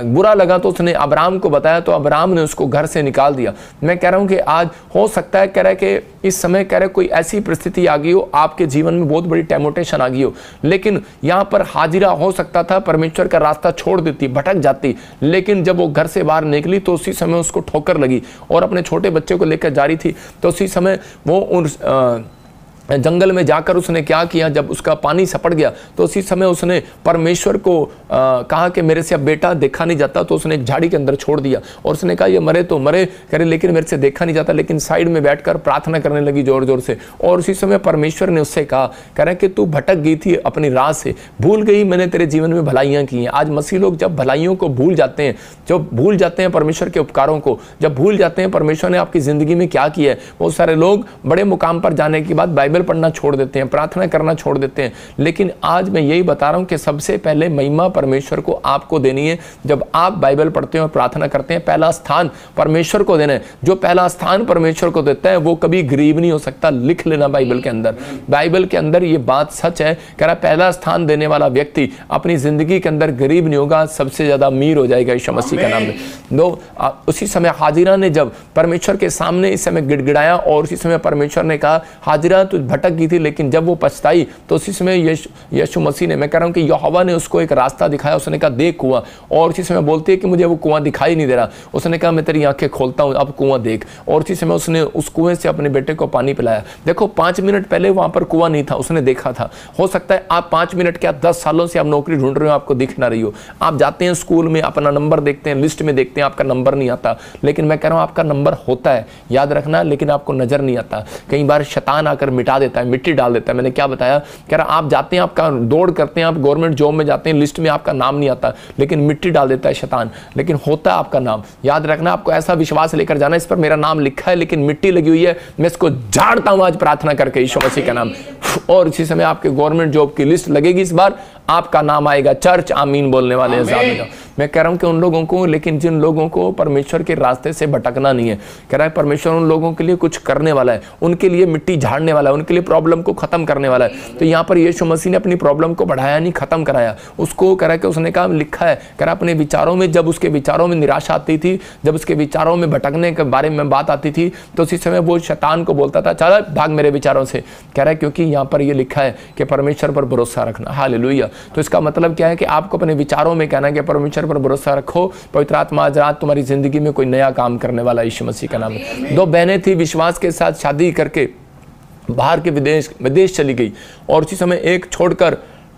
बुरा लगा तो उसने अब्राहम को बताया तो अब्राहम ने उसको घर से निकाल दिया। मैं कह रहा हूं कि आज हो सकता है कह रहे कि इस समय कह रहे कोई ऐसी परिस्थिति आ गई हो, आपके जीवन में बहुत बड़ी टेम्पटेशन आ गई हो, लेकिन यहां पर हाजिरा हो सकता था परमेश्वर का रास्ता छोड़ देती, भटक जाती, लेकिन जब वो घर से बाहर निकली तो उसी समय उसको ठोकर लगी और अपने छोटे बच्चे को लेकर जा रही थी। तो उसी समय वो उन जंगल में जाकर उसने क्या किया, जब उसका पानी सपट गया तो उसी समय उसने परमेश्वर को कहा कि मेरे से अब बेटा देखा नहीं जाता, तो उसने झाड़ी के अंदर छोड़ दिया और उसने कहा ये मरे तो मरे, करे लेकिन मेरे से देखा नहीं जाता, लेकिन साइड में बैठकर प्रार्थना करने लगी जोर जोर से। और उसी समय परमेश्वर ने उससे कहा, कह रहे कि तू भटक गई थी अपनी राह से, भूल गई मैंने तेरे जीवन में भलाइयाँ की हैं। आज मसीह लोग जब भलाइयों को भूल जाते हैं, जब भूल जाते हैं परमेश्वर के उपकारों को, जब भूल जाते हैं परमेश्वर ने आपकी ज़िंदगी में क्या किया है, बहुत सारे लोग बड़े मुकाम पर जाने के बाद बाइबल पढ़ना छोड़ देते हैं, प्रार्थना करना छोड़ देते हैं। लेकिन आज मैं यही बता रहा हूं कि सबसे पहले महिमा परमेश्वर को आपको देनी है। जब आप बाइबल पढ़ते हैं और प्रार्थना करते हैं, पहला स्थान परमेश्वर को देना है। जो पहला स्थान परमेश्वर को देता है वो कभी गरीब नहीं हो सकता। लिख लेना बाइबल के अंदर, बाइबल के अंदर ये बात सच है। कह रहा पहला स्थान देने वाला व्यक्ति अपनी जिंदगी के अंदर गरीब नहीं होगा, सबसे ज्यादा अमीर हो जाएगा यीशु मसीह के नाम में। उसी समय हाजिरा ने जब परमेश्वर के सामने इस समय गिड़गिड़ाया और उसी समय परमेश्वर ने कहा हाजिरा तू भटक गई थी, लेकिन जब वो पछताई तो उसी समय यीशु मसीह ने, मैं कह रहा हूं कि यहोवा ने उसको एक रास्ता दिखाया। उसने कहा देख कुआं, और उसी समय बोलती है कि मुझे वो कुआं दिखाई नहीं दे रहा। उसने कहा मैं तेरी आंखें खोलता हूं, अब कुआं देख। और उसी समय उसने उस कुएं से अपने बेटे को पानी पिलाया। देखो 5 मिनट पहले वहां पर कुआं नहीं था, उसने देखा था। हो सकता है आप 5 मिनट क्या 10 सालों से आप नौकरी ढूंढ रहे हो, आपको दिख ना रही हो। आप जाते हैं स्कूल में, अपना नंबर देखते हैं, लिस्ट में देखते हैं, आपका नंबर नहीं आता। लेकिन मैं कह रहा हूं आपका नंबर होता है, याद रखना, लेकिन आपको नजर नहीं आता। कई बार शैतान आकर मिटा देता है, मिट्टी डाल देता है। मैंने क्या बताया, कह रहा आप जाते हैं, आपका दौड़ करते हैं, आप गवर्नमेंट जॉब में जाते हैं, लिस्ट में आपका नाम नहीं आता, लेकिन मिट्टी डाल देता है शैतान, लेकिन होता है आपका नाम। याद रखना, आपको ऐसा विश्वास लेकर जाना, इस पर मेरा नाम लिखा है लेकिन मिट्टी लगी हुई है, मैं इसको झाड़ता हूं आज प्रार्थना करके यीशु मसीह का नाम। और इसी समय आपके गवर्नमेंट जॉब की लिस्ट लगेगी, इस बार आपका नाम आएगा। चर्च आमीन बोलने वाले हैं। मैं कह रहा हूं कि उन लोगों को, लेकिन जिन लोगों को परमेश्वर के रास्ते से भटकना नहीं है, कह रहा है परमेश्वर उन लोगों के लिए कुछ करने वाला है, उनके लिए मिट्टी झाड़ने वाला है, उनके लिए प्रॉब्लम को खत्म करने वाला है। तो यहाँ पर यीशु मसीह ने अपनी प्रॉब्लम को बढ़ाया नहीं, खत्म कराया। उसको कह रहा कि उसने कहा लिखा है, कह रहा अपने विचारों में, जब उसके विचारों में निराशा आती थी, जब उसके विचारों में भटकने के बारे में बात आती थी, तो उसी समय वो शैतान को बोलता था चल भाग मेरे विचारों से। कह रहा है क्योंकि यहाँ पर ये लिखा है कि परमेश्वर पर भरोसा रखना। हालेलुया। तो इसका मतलब क्या है कि आपको अपने विचारों में कहना है कि परमेश्वर पर भरोसा रखो, पवित्र आत्मा आज रात तुम्हारी जिंदगी में कोई नया काम करने वाला यीशु मसीह का नाम है। 2 बहनें थी, विश्वास के साथ शादी करके बाहर के विदेश चली गई, और उसी समय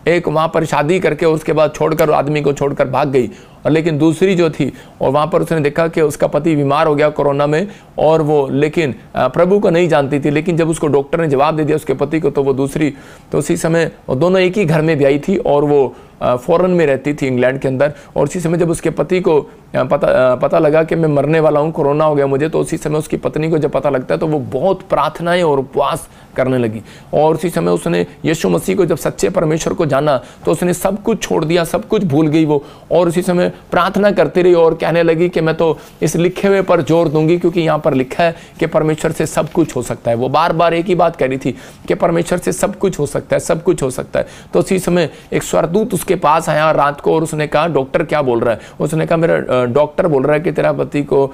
एक वहां पर शादी करके उसके बाद छोड़कर, आदमी को छोड़कर भाग गई। और लेकिन दूसरी जो थी, और वहां पर उसने देखा कि उसका पति बीमार हो गया कोरोना में, और वो लेकिन प्रभु को नहीं जानती थी। लेकिन जब उसको डॉक्टर ने जवाब दे दिया उसके पति को, तो वो दूसरी, तो उसी समय वो दोनों एक ही घर में ब्याई थी, और वो फॉरेन में रहती थी इंग्लैंड के अंदर। और उसी समय जब उसके पति को पता लगा कि मैं मरने वाला हूँ, कोरोना हो गया मुझे, तो उसी समय उसकी पत्नी को जब पता लगता है तो वो बहुत प्रार्थनाएं और उपवास करने लगी। और उसी समय उसने यीशु मसीह को, जब सच्चे परमेश्वर को जाना, तो उसने सब कुछ छोड़ दिया, सब कुछ भूल गई वो, और उसी समय प्रार्थना करती रही और कहने लगी कि मैं तो इस लिखे हुए पर जोर दूंगी, क्योंकि यहाँ पर लिखा है कि परमेश्वर से सब कुछ हो सकता है। वो बार बार एक ही बात कह रही थी कि परमेश्वर से सब कुछ हो सकता है, सब कुछ हो सकता है। तो उसी समय एक स्वर्गदूत उसके पास आया रात को, और उसने कहा डॉक्टर क्या बोल रहा है? उसने कहा मेरा डॉक्टर बोल रहा है कि तेरा पति को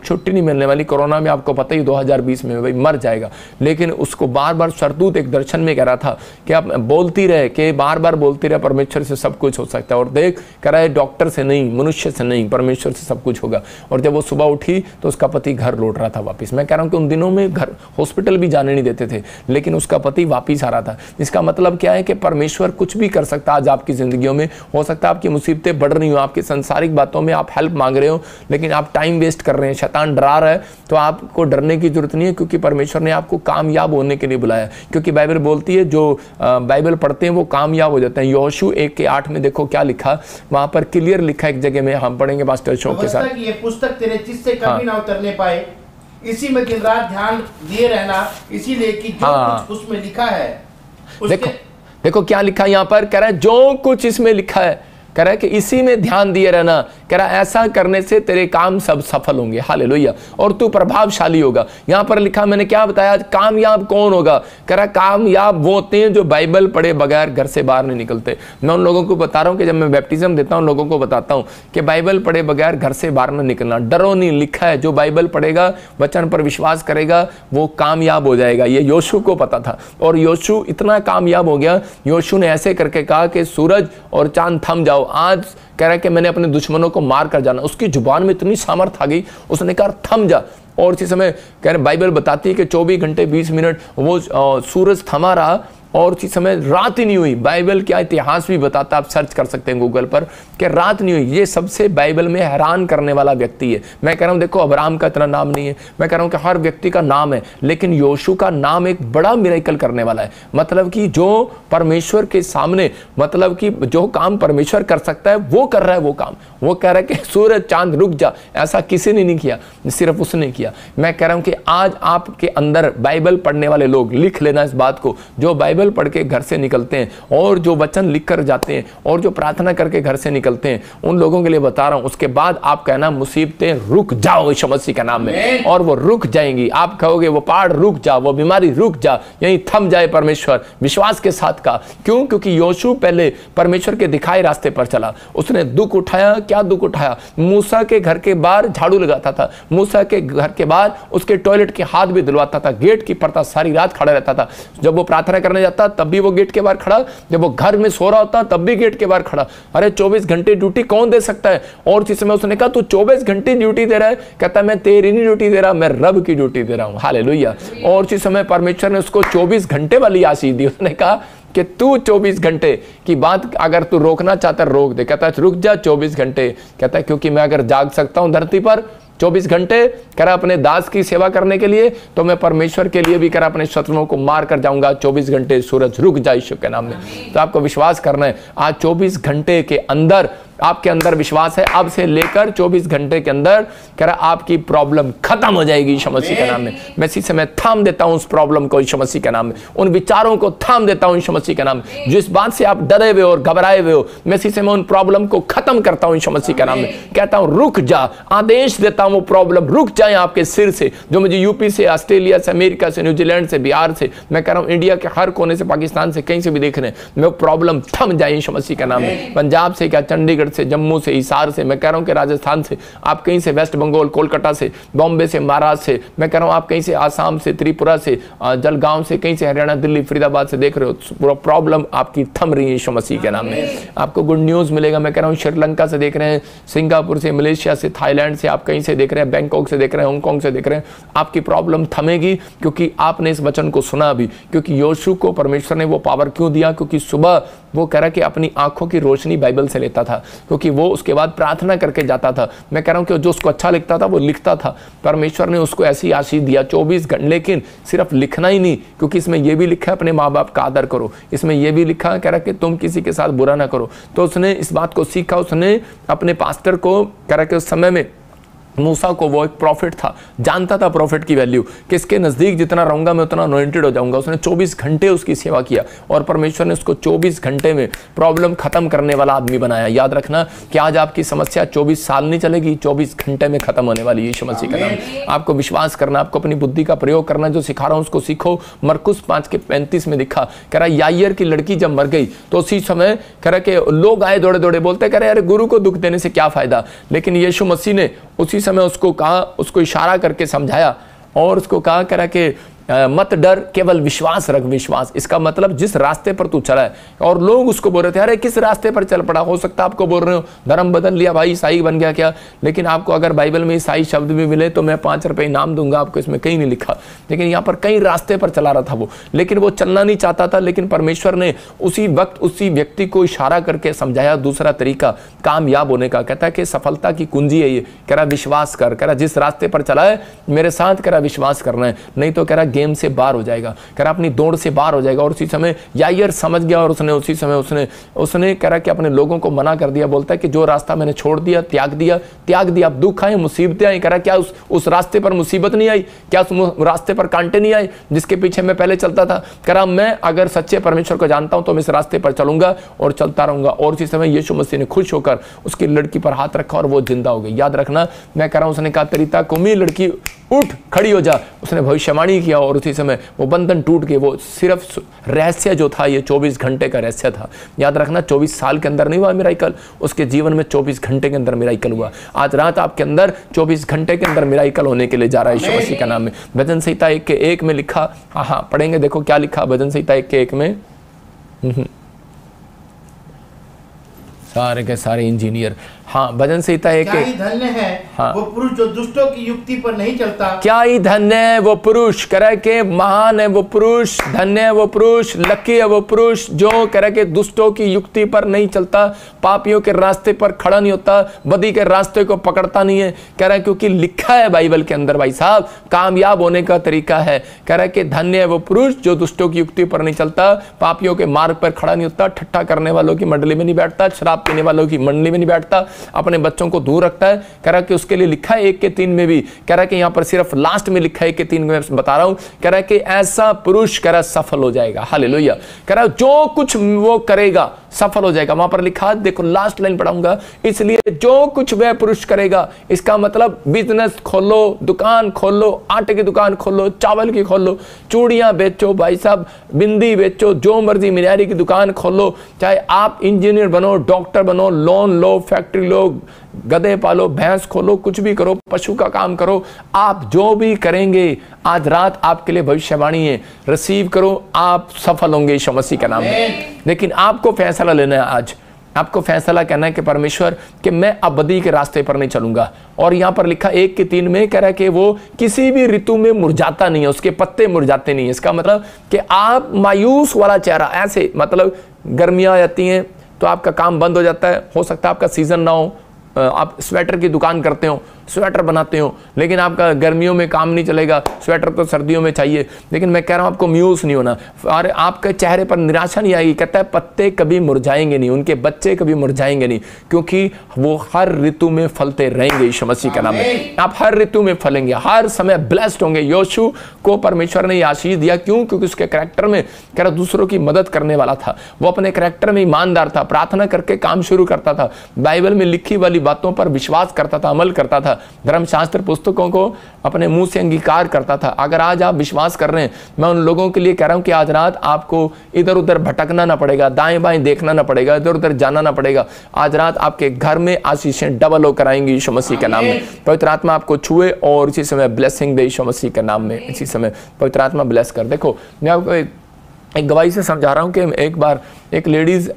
छुट्टी नहीं मिलने वाली, कोरोना में आपको पता ही 2020 में भाई मर जाएगा। लेकिन उसको बार बार स्वर्गदूत एक दर्शन में कह रहा था कि आप बोलती रहे, कि बार बार बोलती रहे परमेश्वर से सब कुछ हो सकता है। और देख कह रहा है डॉक्टर से नहीं, मनुष्य से नहीं, परमेश्वर से सब कुछ होगा। और जब वो सुबह उठी तो उसका पति घर लौट रहा था वापस। मैं कह रहा हूँ कि उन दिनों में घर हॉस्पिटल भी जाने नहीं देते थे, लेकिन उसका पति वापस आ रहा था। इसका मतलब क्या है कि परमेश्वर कुछ भी कर सकता है आज आपकी जिंदगियों में। हो सकता है आपकी मुसीबतें बढ़ रही हो, आपकी संसारिक बातों में आप हेल्प मांग रहे हो, लेकिन आप टाइम वेस्ट कर रहे हैं, शैतान डरा रहा है, तो आपको डरने की जरूरत नहीं है, क्योंकि परमेश्वर ने आपको कामयाब होने के लिए बुलाया। क्योंकि बाइबल बोलती है जो बाइबल पढ़ते हैं वो कामयाब हो जाते हैं। यहोशू 1:8 में देखो क्या लिखा, वहां पर क्लियर लिखा, एक जगह में हम पढ़ेंगे पास्टर शौक के साथ। ये पुस्तक तेरे चित्त से कभी ना उतरने पाए, इसी में दिन रात ध्यान दिए रहना, इसीलिए कि जो कुछ उसमें लिखा है देखो क्या लिखा यहाँ पर, कह रहा है जो कुछ इसमें लिखा है, कह रहा है कि इसी में ध्यान दिए रहना। कह रहा है ऐसा करने से तेरे काम सब सफल होंगे, हालेलुया, और तू प्रभावशाली होगा। यहां पर लिखा, मैंने क्या बताया, कामयाब कौन होगा? कह रहा कामयाब वो होते हैं जो बाइबल पढ़े बगैर घर से बाहर नहीं निकलते। मैं उन लोगों को बता रहा हूं कि जब मैं बैप्टिज्म देता हूं, लोगों को बताता हूं कि बाइबल पढ़े बगैर घर से बाहर न निकलना। डरो नहीं, लिखा है, जो बाइबल पढ़ेगा, वचन पर विश्वास करेगा, वो कामयाब हो जाएगा। ये योशू को पता था, और योशू इतना कामयाब हो गया, योशू ने ऐसे करके कहा कि सूरज और चांद थम जाओ, आज कह रहा है कि मैंने अपने दुश्मनों को मार कर जाना। उसकी जुबान में इतनी सामर्थ आ गई, उसने कहा थम जा। और इसी समय कह रहे बाइबल बताती है कि 24 घंटे 20 मिनट वो सूरज थमा रहा, और उसी समय रात ही नहीं हुई। बाइबल क्या इतिहास भी बताता, आप सर्च कर सकते हैं गूगल पर, कि रात नहीं हुई। ये सबसे बाइबल में हैरान करने वाला व्यक्ति है। मैं कह रहा हूँ देखो, अब्राहम का इतना नाम नहीं है, मैं कह रहा हूँ कि हर व्यक्ति का नाम है, लेकिन योशू का नाम एक बड़ा मिरेकल करने वाला है। मतलब कि जो परमेश्वर के सामने, मतलब कि जो काम परमेश्वर कर सकता है वो कर रहा है वो काम। वो कह रहा है कि सूरज चांद रुक जा, ऐसा किसी ने नहीं किया, सिर्फ उसने किया। मैं कह रहा हूँ कि आज आपके अंदर बाइबल पढ़ने वाले लोग, लिख लेना इस बात को, जो बाइबल पढ़ के घर से निकलते हैं और जो वचन लिख कर जाते हैं और जो प्रार्थना करके घर से निकलते हैं, उन लोगों के लिए बता रहा हूं। उसके बाद आप कहना मुसीबतें रुक जाओ यीशु मसीह के नाम में, और वो रुक जाएंगी। आप कहोगे वो पहाड़ रुक जा, वो बीमारी रुक जा, यहीं थम जाए। परमेश्वर विश्वास के साथ का, क्यों? क्योंकि योशू पहले परमेश्वर के दिखाए रास्ते पर चला। उसने दुख उठाया। क्या दुख उठाया? मूसा के घर के बाहर झाड़ू लगाता था, मूसा के घर के बाहर उसके टॉयलेट के हाथ भी धुलवाता था, गेट की परता सारी रात खड़ा रहता था। जब वो प्रार्थना करने तब भी वो गेट के बाहर खड़ा, जब वो घर में सो रहा होता तब भी गेट के बाहर खड़ा। अरे 24 घंटे ड्यूटी कौन दे सकता है? और इस समय उसने कहा तू 24 घंटे ड्यूटी दे रहा है? कहता मैं तेरी नहीं ड्यूटी दे रहा, मैं रब की ड्यूटी दे रहा हूं, हालेलुया। और इस समय परमेश्वर ने उसको 24 घंटे वाली आशीष दी। उसने कहा कि तू 24 घंटे की बात अगर तू रोकना चाहता रोक दे। कहता है रुक जा 24 घंटे। कहता है क्योंकि मैं अगर जाग सकता हूं धरती पर 24 घंटे, कह रहा अपने दास की सेवा करने के लिए, तो मैं परमेश्वर के लिए भी कह रहा अपने शत्रुओं को मार कर जाऊंगा। 24 घंटे सूरज रुक जाए यीशु के नाम में। तो आपको विश्वास करना है, आज 24 घंटे के अंदर आपके अंदर विश्वास है, अब से लेकर 24 घंटे के अंदर कह रहा आपकी प्रॉब्लम खत्म हो जाएगी यीशु मसीह के नाम में। मैं इसी समय थाम देता हूं उस प्रॉब्लम को यीशु मसीह के नाम में, उन विचारों को थाम देता हूं यीशु मसीह के नाम में। जिस बात से आप डरे हुए और घबराए हुए हो, मैं इसी समय उन प्रॉब्लम को खत्म करता हूं यीशु मसीह के नाम में। कहता हूं रुक जा, आदेश देता हूं वो प्रॉब्लम रुक जाए आपके सिर से। जो मुझे यूपी से, ऑस्ट्रेलिया से, अमेरिका से, न्यूजीलैंड से, बिहार से, मैं कह रहा हूं इंडिया के हर कोने से, पाकिस्तान से, कहीं से भी देख रहे हैं, मैं प्रॉब्लम थम जाए यीशु मसीह के नाम में। पंजाब से क्या, चंडीगढ़ से, जम्मू से, हिसार से, मैं कह रहा हूं कि राजस्थान से, आप कहीं से, वेस्ट बंगाल, कोलकाता से, बॉम्बे से, महाराष्ट्र से, मैं कह रहा हूं आप कहीं से, आसाम से, त्रिपुरा से, जलगांव से, कहीं से, हरियाणा, दिल्ली, फरीदाबाद से देख रहे हो, पूरा प्रॉब्लम आपकी थम रही है यीशु मसीह के नाम में। आपको गुड न्यूज मिलेगा। मैं कह रहा हूं श्रीलंका से देख रहे हैं, सिंगापुर से, मलेशिया से, थाईलैंड से, आप कहीं से देख रहे हैं, बैंकॉक से देख रहे हैं, हांगकांग से देख रहे हैं, आपकी प्रॉब्लम थमेगी क्योंकि आपने इस वचन को सुना भी। क्योंकि योशू को परमेश्वर ने वो पावर क्यों दिया? क्योंकि सुबह वो कह रहा कि अपनी आंखों की रोशनी बाइबल से लेता था, क्योंकि वो उसके बाद प्रार्थना करके जाता था। मैं कह रहा हूं कि जो उसको अच्छा लिखता था वो लिखता था। परमेश्वर ने उसको ऐसी आशीष दिया 24 घंटे। लेकिन सिर्फ लिखना ही नहीं, क्योंकि इसमें यह भी लिखा है अपने माँ बाप का आदर करो, इसमें यह भी लिखा है कह रहा कि तुम किसी के साथ बुरा ना करो। तो उसने इस बात को सीखा। उसने अपने पास्टर को कह रहा कि उस समय में मूसा को, वो एक प्रॉफिट था, जानता था प्रॉफिट की वैल्यू, किसके नजदीक जितना रहूंगा मैं उतना अनॉइंटेड हो जाऊंगा। उसने 24 घंटे उसकी सेवा किया और परमेश्वर ने उसको 24 घंटे में प्रॉब्लम खत्म करने वाला आदमी बनाया। याद रखना कि आज आपकी समस्या 24 साल नहीं चलेगी, 24 घंटे में खत्म होने वाली है यीशु मसीह का नाम। आपको विश्वास करना, आपको अपनी बुद्धि का प्रयोग करना। जो सिखा रहा हूं उसको सीखो। मरकुस 5:35 में लिखा, कह रहा याईर की लड़की जब मर गई तो उसी समय कह रहा कि लोग आए दौड़े दौड़े, बोलते कह रहे अरे गुरु को दुख देने से क्या फायदा। लेकिन यीशु मसीह ने उसी समय उसको कहा, उसको इशारा करके समझाया और उसको कहा कह रहा कि मत डर, केवल विश्वास रख, विश्वास। इसका मतलब जिस रास्ते पर तू चला है, और लोग उसको बोल रहे थे अरे किस रास्ते पर चल पड़ा, हो सकता है आपको बोल रहे हो धर्म बदल लिया भाई, ईसाई बन गया क्या, लेकिन आपको अगर बाइबल में ईसाई शब्द भी मिले तो मैं 5 रुपए इनाम दूंगा आपको, इसमें कहीं नहीं लिखा। लेकिन यहाँ पर कई रास्ते पर चला रहा था वो, लेकिन वो चलना नहीं चाहता था, लेकिन परमेश्वर ने उसी वक्त उसी व्यक्ति को इशारा करके समझाया दूसरा तरीका कामयाब होने का। कहता है कि सफलता की कुंजी है ये, कह रहा विश्वास कर, कह रहा जिस रास्ते पर चला है मेरे साथ, कह रहा विश्वास करना है, नहीं तो कह रहा गेम से बाहर हो जाएगा, कह रहा अपनी दौड़ से बाहर हो जाएगा। और उसी समय यायर समझ गया और उसने उसी समय उसने कह रहा कि अपने लोगों को मना कर दिया। बोलता है कि जो रास्ता मैंने छोड़ दिया, त्याग दिया। अब दुख आए, मुसीबतें आई, कह रहा क्या उस रास्ते पर मुसीबत नहीं आई, क्या उस रास्ते पर कांटे नहीं आए जिसके पीछे मैं पहले चलता था। कह रहा मैं अगर सच्चे परमेश्वर को जानता हूं तो मैं इस रास्ते पर चलूंगा और चलता रहूंगा। और उसी समय यीशु मसीह ने खुश होकर उसकी लड़की पर हाथ रखा और वो जिंदा हो गई। याद रखना, मैं कह रहा हूं, उसने कहा तरीता कुमी लड़की उठ खड़ी हो जा, उसने भविष्यवाणी किया और उसी समय वो बंधन टूट गए। वो सिर्फ रहस्य जो था ये 24 घंटे का रहस्य था। याद रखना 24 साल के अंदर नहीं हुआ मिराकल, उसके जीवन में 24 घंटे के अंदर मिराकल हुआ। आज रात आपके अंदर 24 घंटे के अंदर मिराकल होने के लिए जा रहा है यीशु मसीह का नाम में। भजन संहिता 1:1 में लिखा, हाँ पढ़ेंगे, देखो क्या लिखा भजन संहिता 1:1 में। सारे के सारे इंजीनियर, हाँ भजन संहिता 1:1। क्या ही धन्य है हाँ। वो पुरुष जो दुष्टों की युक्ति पर नहीं चलता। क्या ही धन्य है वो पुरुष, कह के महान है वो पुरुष, धन्य है वो पुरुष, लकी है वो पुरुष जो कह के दुष्टों की युक्ति पर नहीं चलता, पापियों के रास्ते पर खड़ा नहीं होता, बदी के रास्ते को पकड़ता नहीं है। कह रहा है क्योंकि लिखा है बाइबल के अंदर भाई साहब, कामयाब होने का तरीका है। कह रहा है कि धन्य है वो पुरुष जो दुष्टों की युक्ति पर नहीं चलता, पापियों के मार्ग पर खड़ा नहीं होता, ठट्ठा करने वालों की मंडली में नहीं बैठता, शराब पीने वालों की मंडली में नहीं बैठता, अपने बच्चों को दूर रखता है। कह रहा कि उसके लिए लिखा है 1:3 में भी, कह रहा कि यहां पर सिर्फ लास्ट में लिखा है 1:3 में बता रहा हूं, कह रहा कि ऐसा पुरुष कह रहा सफल हो जाएगा। हालेलुया। कह रहा जो कुछ वो करेगा सफल हो जाएगा। वहां पर लिखा, देखो लास्ट लाइन पढ़ाऊंगा, इसलिए जो कुछ वह पुरुष करेगा, इसका मतलब बिजनेस खोलो, दुकान खोलो, आटे की दुकान खोलो, चावल की खोलो, चूड़ियां बेचो भाई साहब, बिंदी बेचो, जो मर्जी मिनारी की दुकान खोलो, चाहे आप इंजीनियर बनो, डॉक्टर बनो, लोन लो, फैक्ट्री लो, गधे पालो, भैंस खोलो, कुछ भी करो, पशु का काम करो, आप जो भी करेंगे आज रात आपके लिए भविष्यवाणी है, रिसीव करो, आप सफल होंगे यीशु मसीह के नाम में। लेकिन आपको फैसला लेना है आज, आपको फैसला करना है कि परमेश्वर कि मैं अब बदी के रास्ते पर नहीं चलूंगा। और यहां पर लिखा 1:3 में कह रहा है कि वो किसी भी ऋतु में मुरझाता नहीं है, उसके पत्ते मुरझाते नहीं है। इसका मतलब कि आप मायूस वाला चेहरा, ऐसे मतलब गर्मियां आती हैं तो आपका काम बंद हो जाता है, हो सकता है आपका सीजन ना हो, आप स्वेटर की दुकान करते हो, स्वेटर बनाते हो, लेकिन आपका गर्मियों में काम नहीं चलेगा, स्वेटर तो सर्दियों में चाहिए। लेकिन मैं कह रहा हूं आपको मायूस नहीं होना और आपके चेहरे पर निराशा नहीं आएगी। कहता है पत्ते कभी मुरझाएंगे नहीं, उनके बच्चे कभी मुरझाएंगे नहीं, क्योंकि वो हर ऋतु में फलते रहेंगे यीशु मसीह का नाम में। आप हर ऋतु में फलेंगे, हर समय ब्लेस्ड होंगे। योशू को परमेश्वर ने आशीष दिया, क्यों? क्योंकि उसके कैरेक्टर में कह रहा दूसरों की मदद करने वाला था, वो अपने कैरेक्टर में ईमानदार था, प्रार्थना करके काम शुरू करता था, बाइबल में लिखी वाली बातों पर विश्वास करता था, अमल करता था, धर्मशास्त्र पुस्तकों को अपने मुंह से अंगीकार करता था। अगर आज आप विश्वास कर रहे हैं, मैं उन लोगों के लिए कह रहा हूं कि आज रात आपको इधर उधर भटकना ना पड़ेगा, दाएं बाएं देखना ना पड़ेगा, इधर उधर जाना ना पड़ेगा। आज रात आपके घर में आशीषें डबल होकर आएंगी यीशु मसीह के नाम में। पवित्र आत्मा आपको छुए और इसी समय ब्लेसिंग दे यीशु मसीह के नाम में। इसी समय पवित्र आत्मा ब्लेस कर। देखो मैं आपको एक गवाही से समझा रहा हूँ कि एक बार एक लेडीज़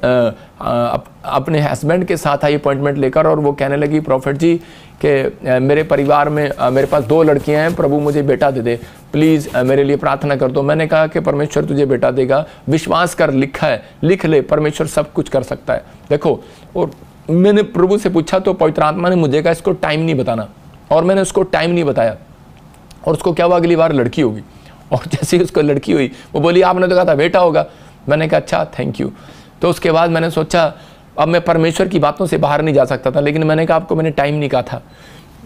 अपने हस्बैंड के साथ आई अपॉइंटमेंट लेकर, और वो कहने लगी प्रॉफिट जी कि मेरे परिवार में मेरे पास 2 लड़कियां हैं, प्रभु मुझे बेटा दे दे, प्लीज़ मेरे लिए प्रार्थना कर दो। मैंने कहा कि परमेश्वर तुझे बेटा देगा, विश्वास कर, लिखा है, लिख ले, परमेश्वर सब कुछ कर सकता है। देखो, और मैंने प्रभु से पूछा तो पवित्र आत्मा ने मुझे कहा इसको टाइम नहीं बताना, और मैंने उसको टाइम नहीं बताया। और उसको क्या हुआ, अगली बार लड़की होगी। और जैसे ही उसको लड़की हुई वो बोली आपने तो कहा था बेटा होगा। मैंने कहा अच्छा थैंक यू। तो उसके बाद मैंने सोचा अब मैं परमेश्वर की बातों से बाहर नहीं जा सकता था, लेकिन मैंने कहा आपको मैंने टाइम नहीं कहा था।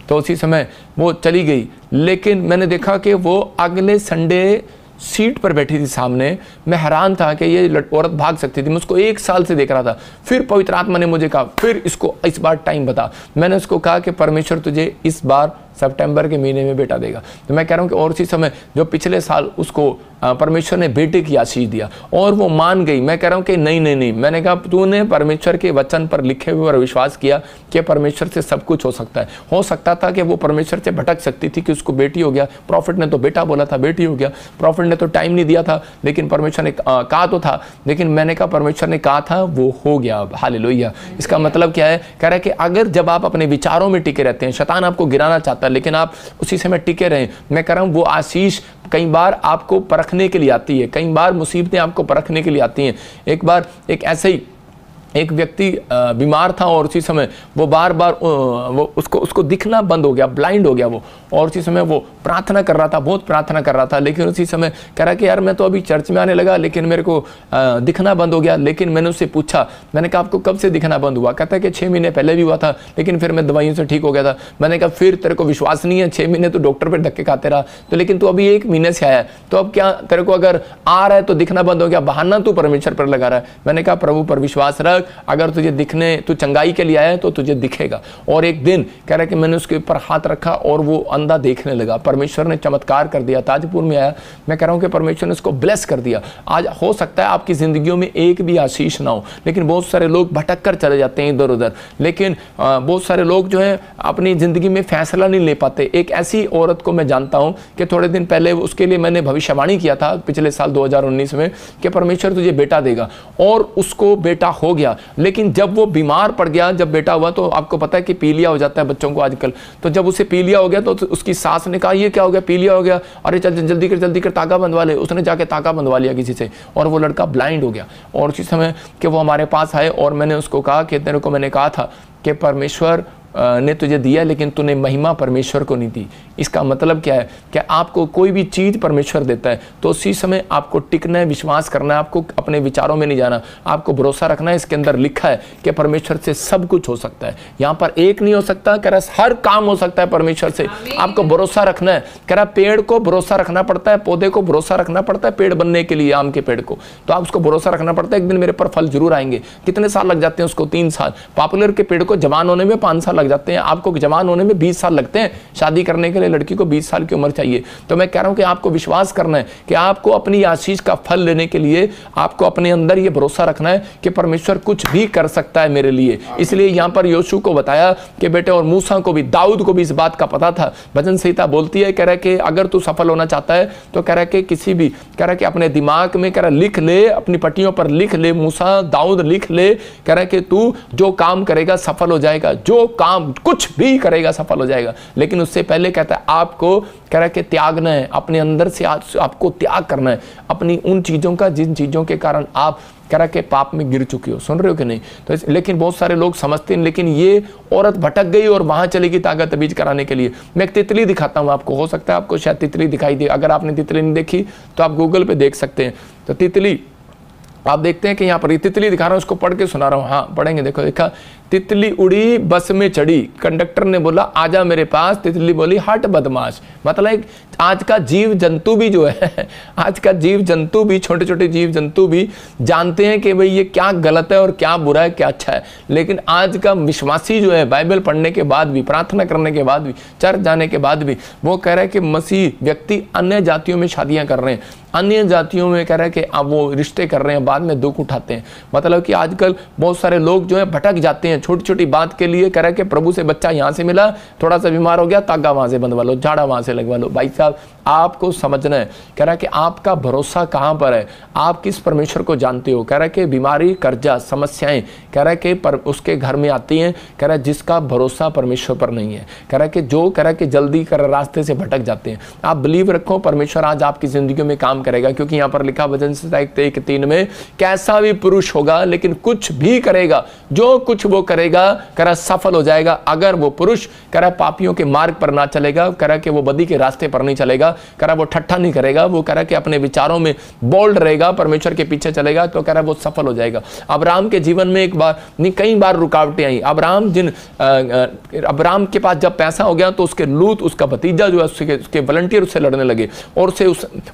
तो उसी समय वो चली गई, लेकिन मैंने देखा कि वो अगले संडे सीट पर बैठी थी सामने। मैं हैरान था कि ये औरत भाग सकती थी, मैं उसको 1 साल से देख रहा था। फिर पवित्र आत्मा ने मुझे कहा फिर इसको इस बार टाइम बता। मैंने उसको कहा कि परमेश्वर तुझे इस बार सितंबर के महीने में बेटा देगा। तो मैं कह रहा हूँ कि और उसी समय जो पिछले साल उसको परमेश्वर ने बेटे की आशीष दिया और वो मान गई। मैं कह रहा हूँ कि नहीं नहीं नहीं, मैंने कहा तूने परमेश्वर के वचन पर लिखे हुए पर विश्वास किया कि परमेश्वर से सब कुछ हो सकता है। हो सकता था कि वो परमेश्वर से भटक सकती थी कि उसको बेटी हो गया, प्रॉफिट ने तो बेटा बोला था, बेटी हो गया, प्रॉफिट ने तो टाइम नहीं दिया था, लेकिन परमेश्वर ने कहा तो था, लेकिन मैंने कहा परमेश्वर ने कहा था वो हो गया। हालेलुया। इसका मतलब क्या है? कह रहा है कि अगर जब आप अपने विचारों में टिके रहते हैं, शैतान आपको गिराना चाहता है लेकिन आप उसी समय टिके रहें, मैं कह रहा हूँ वो आशीष कई बार आपको परखने के लिए आती है, कई बार मुसीबतें आपको परखने के लिए आती हैं। एक बार एक ऐसे ही एक व्यक्ति बीमार था और उसी समय वो बार बार वो उसको दिखना बंद हो गया, ब्लाइंड हो गया वो, और उसी समय वो प्रार्थना कर रहा था, बहुत प्रार्थना कर रहा था, लेकिन उसी समय कह रहा कि यार मैं तो अभी चर्च में आने लगा लेकिन मेरे को दिखना बंद हो गया। लेकिन मैंने उससे पूछा, मैंने कहा आपको कब से दिखना बंद हुआ? कहता है कि 6 महीने पहले भी हुआ था लेकिन फिर मैं दवाइयों से ठीक हो गया था। मैंने कहा फिर तेरे को विश्वास नहीं है? 6 महीने तो डॉक्टर पर धक्के खाते रहा, तो लेकिन तू अभी 1 महीने से आया है, तो अब क्या तेरे को अगर आ रहा है तो दिखना बंद हो गया, बहाना तू परमेश्वर पर लगा रहा है। मैंने कहा प्रभु पर विश्वास रख, अगर तुझे दिखने, तू चंगाई के लिए आया है तो तुझे दिखेगा। और एक दिन कह रहा है कि मैंने उसके ऊपर हाथ रखा और वो अंधा देखने लगा। परमेश्वर ने चमत्कार कर दिया। ताजपुर में आया, मैं कह रहा हूं कि परमेश्वर ने उसको ब्लेस कर दिया। आज हो सकता है आपकी जिंदगियों में एक भी आशीष ना हो, लेकिन बहुत सारे लोग भटक कर चले जाते हैं इधर उधर, लेकिन बहुत सारे लोग जो है अपनी जिंदगी में फैसला नहीं ले पाते। एक ऐसी औरत को मैं जानता हूं कि थोड़े दिन पहले उसके लिए मैंने भविष्यवाणी किया था पिछले साल 2019 में कि परमेश्वर तुझे बेटा देगा, और उसको बेटा हो गया। लेकिन जब वो बीमार पड़ गया, जब बेटा हुआ, तो आपको पता है कि पीलिया हो जाता है बच्चों को आजकल, तो जब उसे पीलिया हो गया तो उसकी सास ने कहा ये क्या हो गया, पीलिया हो गया, अरे चल जल्दी कर ताका बंधवा ले। उसने जाके ताका बंधवा लिया किसी से, और वो लड़का ब्लाइंड हो गया। और उसी समय कि वो हमारे पास आए और मैंने उसको कहा कि तेरे को मैंने कहा था कि परमेश्वर ने तुझे दिया लेकिन तूने महिमा परमेश्वर को नहीं दी। इसका मतलब क्या है कि आपको कोई भी चीज़ परमेश्वर देता है तो उसी समय आपको टिकना है, विश्वास करना है, आपको अपने विचारों में नहीं जाना, आपको भरोसा रखना है। इसके अंदर लिखा है कि परमेश्वर से सब कुछ हो सकता है। यहाँ पर एक नहीं हो सकता, कह रहा हर काम हो सकता है परमेश्वर से। आपको भरोसा रखना है। कह रहा पेड़ को भरोसा रखना पड़ता है, पौधे को भरोसा रखना पड़ता है, पेड़ बनने के लिए, आम के पेड़ को, तो आप उसको भरोसा रखना पड़ता है एक दिन मेरे पर फल जरूर आएंगे। कितने साल लग जाते हैं उसको? 3 साल। पॉपुलर के पेड़ को जवान होने में 5 साल लग जाते हैं, आपको जवान होने में 20 साल लगते हैं। शादी करने के लिए लड़की को 20 साल की उम्र चाहिए। तो मैं कह रहा हूं कि आपको विश्वास करना है कि आपको अपनी आशीष का फल लेने के लिए आपको अपने अंदर ये भरोसा रखना है कि परमेश्वर कुछ भी कर सकता है मेरे लिए। इसलिए यहां पर योशू को बताया कि बेटे, और मूसा को भी, दाऊद को भी इस बात का पता था। भजन संहिता बोलती है, कह रहा है कि अगर तू सफल होना चाहता है तो कह रहा है कि किसी भी, कह रहा है कि अपने दिमाग में, कह रहा लिख ले, अपनी पट्टियों पर लिख ले, मूसा दाऊद लिख ले, कह रहा है कि तू जो काम करेगा सफल हो जाएगा, जो काम कुछ भी करेगा सफल हो जाएगा। लेकिन उससे पहले कहता है आपको, कह रहा है कि त्यागना है, अपने अंदर से आपको त्याग करना है अपनी उन चीजों का जिन चीजों के कारण आप, कह रहा कि पाप में गिर चुकी हो। सुन रहे हो कि नहीं? तो लेकिन बहुत सारे लोग समझते हैं, लेकिन ये औरत भटक गई और वहां चलेगी ताकत तबीज कराने के लिए। मैं एक तितली दिखाता हूं आपको, हो सकता है आपको शायद तितली दिखाई दे। अगर आपने तितली नहीं देखी तो आप गूगल पे देख सकते हैं। तो तितली आप देखते हैं कि यहाँ पर तितली दिखा रहा हूं, उसको पढ़ के सुना रहा हूं। हाँ पढ़ेंगे, देखो, देखा, तितली उड़ी बस में चढ़ी, कंडक्टर ने बोला आजा मेरे पास, तितली बोली हट बदमाश। मतलब आज का जीव जंतु भी जो है, आज का जीव जंतु भी, छोटे छोटे जीव जंतु भी जानते हैं कि भाई ये क्या गलत है और क्या बुरा है, क्या अच्छा है। लेकिन आज का विश्वासी जो है, बाइबल पढ़ने के बाद भी, प्रार्थना करने के बाद भी, चर्च जाने के बाद भी, वो कह रहा है कि मसीह व्यक्ति अन्य जातियों में शादियां कर रहे हैं, अन्य जातियों में कह रहा है कि अब वो रिश्ते कर रहे हैं, बाद में दुख उठाते हैं। मतलब कि आजकल बहुत सारे लोग जो है भटक जाते हैं छोटी छोटी बात के लिए। कह रहा है कि प्रभु से बच्चा यहाँ से मिला, थोड़ा सा बीमार हो गया, तागा वहां से बंधवा लो, झाड़ा वहां से लगवा लो। भाई साहब आपको समझना है, कह रहा है कि आपका भरोसा कहां पर है, आप किस परमेश्वर को जानते हो। कह रहा है कि बीमारी, कर्जा, समस्याएं, कह रहा है कि उसके घर में आती हैं, कह रहा है जिसका भरोसा परमेश्वर पर नहीं है। कह रहा है कि जो, कह रहा है कि जल्दी कर रास्ते से भटक जाते हैं। आप बिलीव रखो, परमेश्वर आज आपकी जिंदगी में काम करेगा, क्योंकि यहाँ पर लिखा भजन संहिता 1:3 में, कैसा भी पुरुष होगा लेकिन कुछ भी करेगा, जो कुछ वो करेगा, कह रहा सफल हो जाएगा। अगर वो पुरुष, कह रहा पापियों के मार्ग पर ना चलेगा, कह रहा कि वो बदी के रास्ते पर नहीं चलेगा, कह रहा वो ठट्ठा नहीं करेगा, वो कह रहा कि अपने विचारों में बोल्ड रहेगा, परमेश्वर के पीछे चलेगा, तो कह रहा वो सफल हो जाएगा। अब्राहम के जीवन में एक बार नहीं, कई बार रुकावटें आई। अब्राहम के पास जब पैसा हो गया तो उसके लूत, उसका भतीजा जो है, उसके वॉलंटियर उससे लड़ने लगे और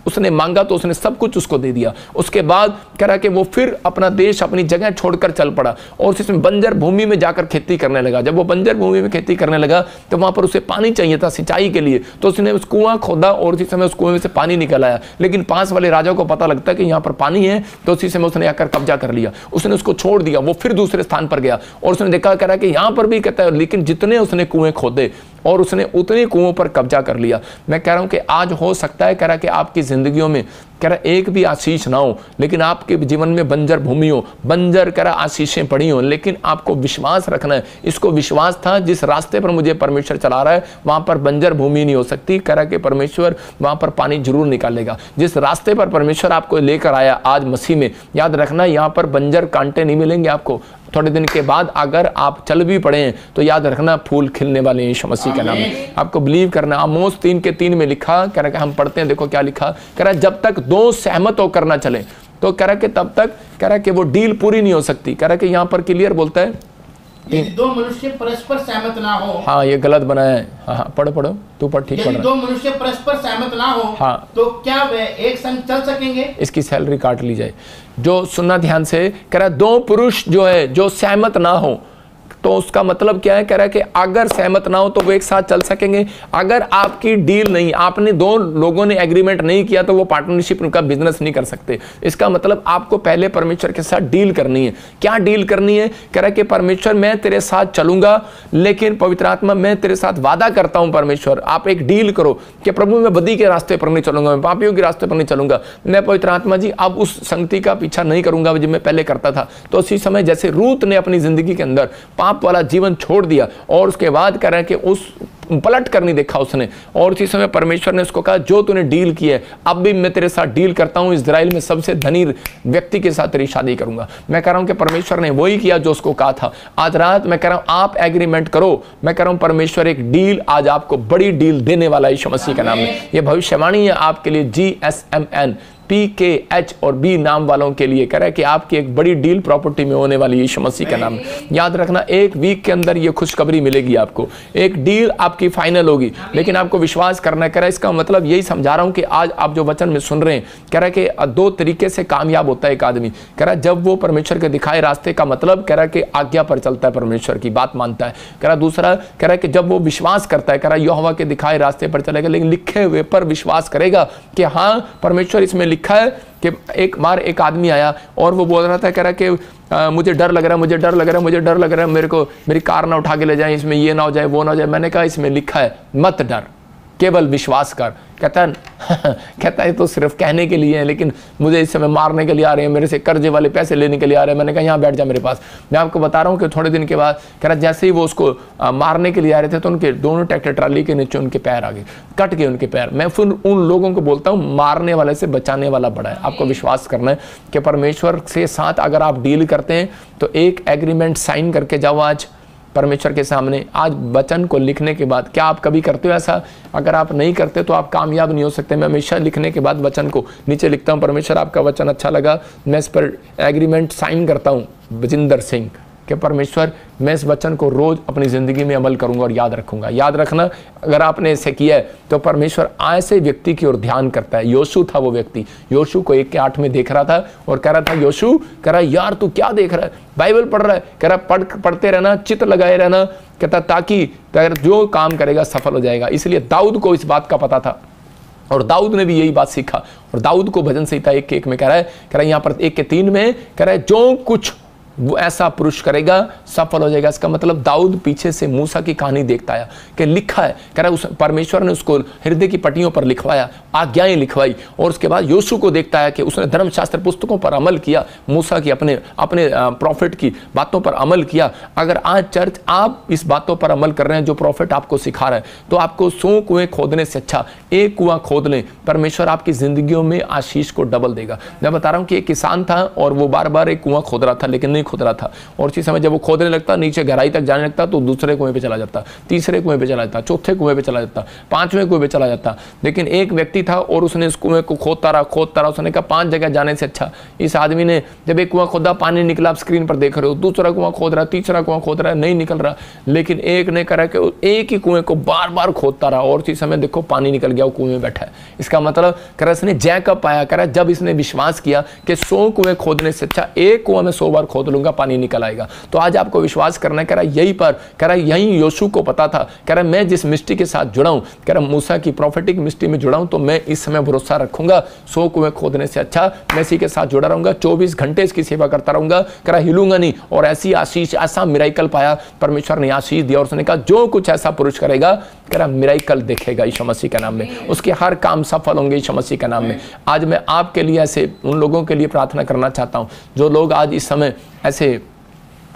उसने मांगा तो उसने सब कुछ उसको दे दिया। उसके बाद कह रहा कि वो फिर अपना देश, अपनी जगह छोड़कर चल पड़ा और उसमें बंजर भूमि भूमि में जाकर खेती करने लगा। जब वो बंजर भूमि में खेती करने लगा तो वहां पर उसे पानी चाहिए था सिंचाई के लिए, तो उसने उस कुआं खोदा और उसी समय उस कुएं में से पानी निकल आया। लेकिन पास वाले राजा को पता लगता है कि यहाँ पर पानी है, तो उसी समय उसने आकर कब्जा कर लिया, उसने उसको छोड़ दिया। वो फिर दूसरे स्थान पर गया और उसने देखा, कह रहा कि यहाँ पर भी कहता है, लेकिन जितने उसने कुएं खोदे और उसने उतने कुओं पर कब्जा कर लिया। मैं कह रहा हूं कि आज हो सकता है, कह रहा कि आपकी जिंदगियों में कह रहा एक भी आशीष ना हो, लेकिन आपके जीवन में बंजर भूमि हो, बंजर कह रहा आशीषें पड़ी हो, लेकिन आपको विश्वास रखना है। इसको विश्वास था जिस रास्ते पर मुझे परमेश्वर चला रहा है वहां पर बंजर भूमि नहीं हो सकती। कह रहा कि परमेश्वर वहां पर पानी जरूर निकालेगा। जिस रास्ते पर परमेश्वर आपको लेकर आया आज मसीह में, याद रखना यहाँ पर बंजर कांटे नहीं मिलेंगे आपको। थोड़े दिन के बाद अगर आप चल भी पड़े हैं तो याद रखना फूल खिलने वाले हैं यीशु मसीह के नाम में। आपको बिलीव करना। आमोस 3:3 में लिखा, कह रहा कि हम पढ़ते हैं, देखो क्या लिखा, कह रहा जब तक दो सहमत होकर ना चले, तो कह रहा कि तब तक कह रहा कि वो डील पूरी नहीं हो सकती। कह रहा कि यहाँ पर क्लियर बोलता है, यदि दो मनुष्य परस्पर सहमत ना हो। हाँ, ये गलत बनाया है। हाँ, पढ़ो तू पढ़, ठीक पढ़। यदि दो मनुष्य परस्पर सहमत ना हो, हाँ, तो क्या वे एक संग चल सकेंगे? इसकी सैलरी काट ली जाए। जो सुनना ध्यान से, कह रहा दो पुरुष जो है जो सहमत ना हो, तो उसका मतलब क्या है, कह रहा है कि अगर सहमत ना हो तो वो एक साथ चल सकेंगे। अगर आपकी डील नहीं, आपने दो लोगों ने एग्रीमेंट नहीं किया, तो वो पार्टनरशिप उनका बिजनेस नहीं कर सकते। इसका मतलब आपको पहले परमेश्वर के साथ डील करनी है। क्या डील करनी है? कह रहा है कि परमेश्वर मैं तेरे साथ चलूंगा, लेकिन पवित्र आत्मा मैं तेरे साथ वादा करता हूं परमेश्वर, आप एक डील करो कि प्रभु मैं बदी के रास्ते पर नहीं चलूंगा, मैं पापियों के रास्ते पर नहीं चलूंगा, मैं पवित्र आत्मा जी अब उस संगति का पीछा नहीं करूंगा जो मैं पहले करता था। तो उसी समय जैसे रूत ने अपनी जिंदगी के अंदर पाप वाला जीवन छोड़ दिया और उसके बाद कह रहे हैं कि उस पलट कर नहीं देखा उसने, और उसी समय परमेश्वर ने उसको कहा जो तूने डील की है अब भी मैं तेरे साथ डील करता हूं, इजराइल में सबसे धनी व्यक्ति के साथ तेरी शादी करूंगा। मैं कह रहा हूं कि परमेश्वर ने वही किया जो उसको कहा था। आज रात मैं कह रहा हूं आप एग्रीमेंट करो। मैं कह रहा हूं परमेश्वर एक डील आज आपको बड़ी डील देने वाला है यीशु मसीह के नाम में। यह भविष्यवाणी है आपके लिए। GSMN PKH और B नाम वालों के लिए कह रहा है कि आपकी एक बड़ी डील प्रॉपर्टी में होने वाली यीशु मसीह का नाम। याद रखना एक वीक के अंदर ये खुशखबरी मिलेगी आपको, एक डील आपकी फाइनल होगी, लेकिन आपको विश्वास करना है। कह रहा है इसका मतलब यही समझा रहा हूं कि आज आप जो वचन में सुन रहे हैं, कह रहा है कि दो तरीके से कामयाब होता है एक आदमी। कह रहा है जब वो परमेश्वर के दिखाए रास्ते का मतलब कह रहा है कि आज्ञा पर चलता है, परमेश्वर की बात मानता है। कह रहा दूसरा कह रहा है कि जब वो विश्वास करता है, कह रहा है यहोवा के दिखाए रास्ते पर चलेगा, लेकिन लिखे हुए पर विश्वास करेगा कि हाँ परमेश्वर इसमें लिखा है। कि एक बार एक आदमी आया और वो बोल रहा था, कह रहा कि मुझे डर लग रहा है, मुझे डर लग रहा है, मुझे डर लग रहा है, मेरे को मेरी कार ना उठा के ले जाए, इसमें ये ना हो जाए, वो ना हो जाए। मैंने कहा इसमें लिखा है मत डर, केवल विश्वास कर। कहता है तो सिर्फ कहने के लिए है, लेकिन मुझे इस समय मारने के लिए आ रहे हैं, मेरे से कर्जे वाले पैसे लेने के लिए आ रहे हैं। मैंने कहा यहाँ बैठ जा मेरे पास। मैं आपको बता रहा हूँ कि थोड़े दिन के बाद कह रहा जैसे ही वो उसको मारने के लिए आ रहे थे तो उनके दोनों ट्रैक्टर ट्राली के नीचे उनके पैर आ गए, कट गए उनके पैर। मैं फिर उन लोगों को बोलता हूँ मारने वाले से बचाने वाला बड़ा है। आपको विश्वास करना है कि परमेश्वर के साथ अगर आप डील करते हैं तो एक एग्रीमेंट साइन करके जाओ आज परमेश्वर के सामने। आज वचन को लिखने के बाद क्या आप कभी करते हो ऐसा? अगर आप नहीं करते तो आप कामयाब नहीं हो सकते। मैं हमेशा लिखने के बाद वचन को नीचे लिखता हूँ, परमेश्वर आपका वचन अच्छा लगा, मैं इस पर एग्रीमेंट साइन करता हूँ बजिंदर सिंह कि परमेश्वर मैं इस वचन को रोज अपनी जिंदगी में अमल करूंगा और याद रखूंगा। याद रखना अगर आपने ऐसे किया है तो परमेश्वर ऐसे व्यक्ति की ओर ध्यान करता है। योशू था वो व्यक्ति, योशू को 1:8 में देख रहा था और कह रहा था योशू, कह रहा यार तू क्या देख रहा है, बाइबल पढ़ रहा है, कह रहा पढ़ते रहना, चित्त लगाए रहना, कहता ताकि जो काम करेगा सफल हो जाएगा। इसलिए दाऊद को इस बात का पता था और दाऊद ने भी यही बात सीखा। और दाऊद को भजन संहिता 1:1 में कह रहा है यहाँ पर 1:3 में कह रहा है जो कुछ वो ऐसा पुरुष करेगा सफल हो जाएगा। इसका मतलब दाऊद पीछे से मूसा की कहानी देखता है कि लिखा है, कह रहा है उस परमेश्वर ने उसको हृदय की पट्टियों पर लिखवाया, आज्ञाएं लिखवाई, और उसके बाद योशू को देखता है कि उसने धर्मशास्त्र पुस्तकों पर अमल किया, मूसा की अपने प्रॉफिट की बातों पर अमल किया। अगर आज चर्च आप इस बातों पर अमल कर रहे हैं जो प्रॉफिट आपको सिखा रहा है, तो आपको 100 कुएं खोदने से अच्छा एक कुआं खोद लें, परमेश्वर आपकी जिंदगियों में आशीष को डबल देगा। मैं बता रहा हूँ कि एक किसान था और वो बार बार एक कुआं खोद रहा था लेकिन नहीं खोद रहा था, और उसी समय जब वो खोदने लगता नीचे गहराई तक जाने लगता तो दूसरे कुएं पे चला जाता, तीसरे कुएं पे चला जाता, चौथे कुएं पे चला जाता, 5वें कुएं पे चला जाता। लेकिन एक व्यक्ति था और उसने इस कुएं को खोदता रहा, उसने कहा 5 जगह जाने से अच्छा इस आदमी ने जब एक कुआं खोदा पानी निकला, आप स्क्रीन पर देख रहे हो, दूसरा कुआं खोद रहा, तीसरा कुआं खोद रहा, नहीं निकल रहा। लेकिन एक ने करा कि एक ही कुएं को बार बार खोदता रहा और उसी समय देखो पानी निकल गया, वो कुएं में बैठा है। इसका मतलब करा इसने जय कब पाया, करा जब इसने विश्वास किया कि 100 कुएं खोदने से अच्छा एक कुआं में 100 बार खोद चलूंगा पानी निकल आएगा। तो आज आपको विश्वास करना है, कह रहा यहीं पर, कह रहा यहीं योशू को पता था, कह रहा मैं जिस मिस्ट्री के साथ जुड़ा हूं, कह रहा मूसा की प्रोफेटिक मिस्ट्री में जुड़ा हूं, तो मैं इस समय भरोसा रखूंगा। 100 कुएं खोदने से अच्छा मैं इसी के साथ जुड़ा रहूंगा, 24 घंटे इसकी सेवा करता रहूंगा, कह रहा हिलूंगा नहीं। और ऐसी आशीष, ऐसा मिराइकल पाया, परमेश्वर ने आशीष दिया और उसने कहा जो कुछ ऐसा पुरुष करेगा, कह रहा मिराइकल देखेगा यीशु मसीह के नाम में, उसके हर काम सफल होंगे यीशु मसीह के नाम में। आज मैं आपके लिए ऐसे उन लोगों के लिए प्रार्थना करना चाहता हूं जो लोग आज इस समय ऐसे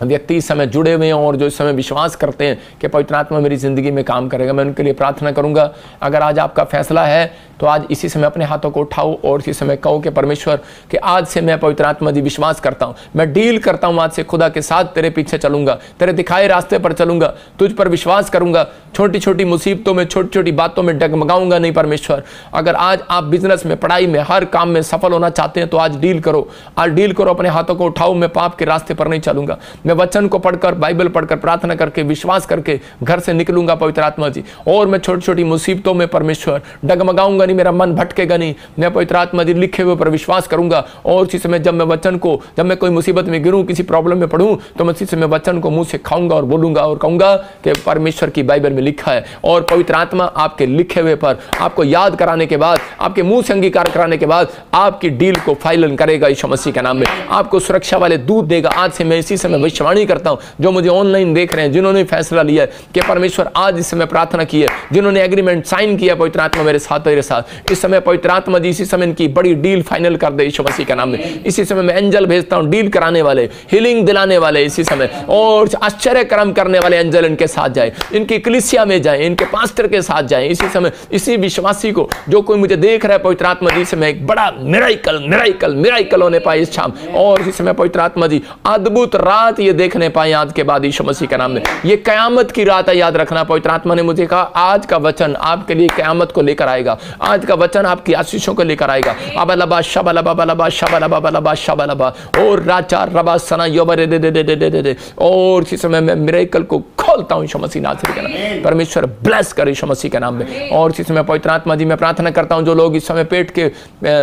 व्यक्ति इस समय जुड़े हुए हैं और जो इस समय विश्वास करते हैं कि पवित्र आत्मा मेरी ज़िंदगी में काम करेगा, मैं उनके लिए प्रार्थना करूंगा। अगर आज आपका फैसला है तो आज इसी समय अपने हाथों को उठाओ और इसी समय कहो कि परमेश्वर कि आज से मैं पवित्र आत्मा जी विश्वास करता हूं, मैं डील करता हूं आज से खुदा के साथ, तेरे पीछे चलूंगा, तेरे दिखाए रास्ते पर चलूंगा, तुझ पर विश्वास करूंगा, छोटी छोटी मुसीबतों में, छोटी छोटी बातों में डगमगाऊंगा नहीं। परमेश्वर अगर आज आप बिजनेस में, पढ़ाई में, हर काम में सफल होना चाहते हैं तो आज डील करो, आज डील करो, अपने हाथों को उठाओ। मैं पाप के रास्ते पर नहीं चलूंगा, मैं वचन को पढ़कर, बाइबल पढ़कर, प्रार्थना करके, विश्वास करके घर से निकलूंगा पवित्र आत्मा जी। और मैं छोटी छोटी मुसीबतों में परमेश्वर डगमगाऊंगा नहीं, मेरा मन भटकेगा नहीं, मैं पवित्र आत्मा जी लिखे हुए पर विश्वास करूंगा। और उसी समय जब मैं वचन को, जब मैं कोई मुसीबत में गिरूं, किसी प्रॉब्लम में पढ़ूं, तो मैं उसी समय वचन को मुंह से खाऊंगा और बोलूंगा और कहूंगा कि परमेश्वर की बाइबल में लिखा है। और पवित्र आत्मा आपके लिखे हुए पर आपको याद कराने के बाद, आपके मुंह से अंगीकार कराने के बाद आपकी डील को फाइनल करेगा यीशु मसीह के नाम में, आपको सुरक्षा वाले दूत देगा। आज से मैं इसी समय भविष्यवाणी करता हूं, जो मुझे ऑनलाइन देख रहे हैं, जिन्होंने फैसला लिया है कि परमेश्वर आज इस समय प्रार्थना की है, जिन्होंने एग्रीमेंट साइन किया पवित्र आत्मा मेरे साथ, तेरे साथ, इस समय पवित्र आत्मा जी इसी समय इनकी बड़ी डील फाइनल कर दे यीशु मसीह के नाम में। इसी समय मैं एंजल भेजता हूं, डील कराने वाले, हीलिंग दिलाने वाले इसी समय, और आश्चर्य कर्म करने वाले एंजल इनके साथ जाए, इनकी कलीसिया में जाए, इनके पास्टर के साथ जाए इसी समय। इसी विश्वासी को, जो कोई मुझे देख रहा है पवित्र आत्मा जी, समय एक बड़ा मिराइकल मिराइकल मिराइकल होने पाए इस शाम। और इसी समय पवित्र आत्मा जी अद्भुत रात ये देखने पाए आज के बाद यीशु मसीह के नाम में। ये कयामत की रात है, याद रखना। पवित्र आत्मा ने मुझे कहा आज का वचन आपके लिए कयामत को लेकर आएगा, आज का वचन आपकी आशीषों को लेकर आएगा। अबलबा शबलबा बलबा शबलबा बलबा शबलबा और राजा रबा सना योबरे दे दे दे दे दे दे। और इसी समय मैं मिरेकल को खोलता हूं यीशु मसीह नासरी के नाम में। परमेश्वर ब्लेस करे यीशु मसीह के नाम में। और इसी समय पवित्र आत्मा जी मैं प्रार्थना करता हूं, जो लोग इस समय पेट के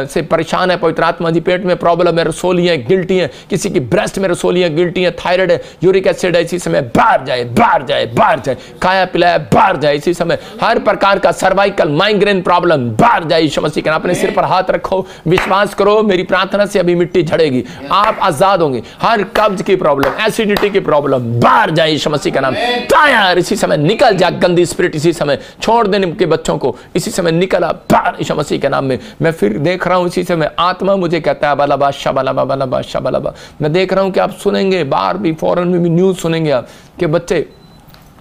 से परेशान है, पवित्र आत्मा जी पेट में प्रॉब्लम है, रसोलियां गिल्टी है, किसी की ब्रेस्ट में रसोलियां गिल्टी है, थायराइड है, यूरिक एसिड है, इसी समय बाहर जाए बाहर जाए बाहर जाए, खाया पिलाया बाहर जाए इसी समय। हर प्रकार का सर्वाइकल माइग्रेन प्रॉब्लम बाहर जाए यीशु मसीह के नाम। अपने सिर पर हाथ रखो, विश्वास करो, मेरी प्रार्थना से अभी मिट्टी झड़ेगी, आप आजाद होंगे। हर कब्ज की प्रॉब्लम, एसिडिटी की प्रॉब्लम बाहर जाए यीशु मसीह के नाम। टायर इसी समय निकल जा, गंदी स्पिरिट इसी समय छोड़ देने के बच्चों को इसी समय निकला बाहर यीशु मसीह के नाम में। मैं फिर देख रहा हूं इसी समय आत्मा मुझे कहता है बलबा शबलबा बलबा शबलबा। मैं देख रहा हूं कि आप सुनेंगे, बाहर भी फॉरेन में भी न्यूज सुनेंगे आप कि बच्चे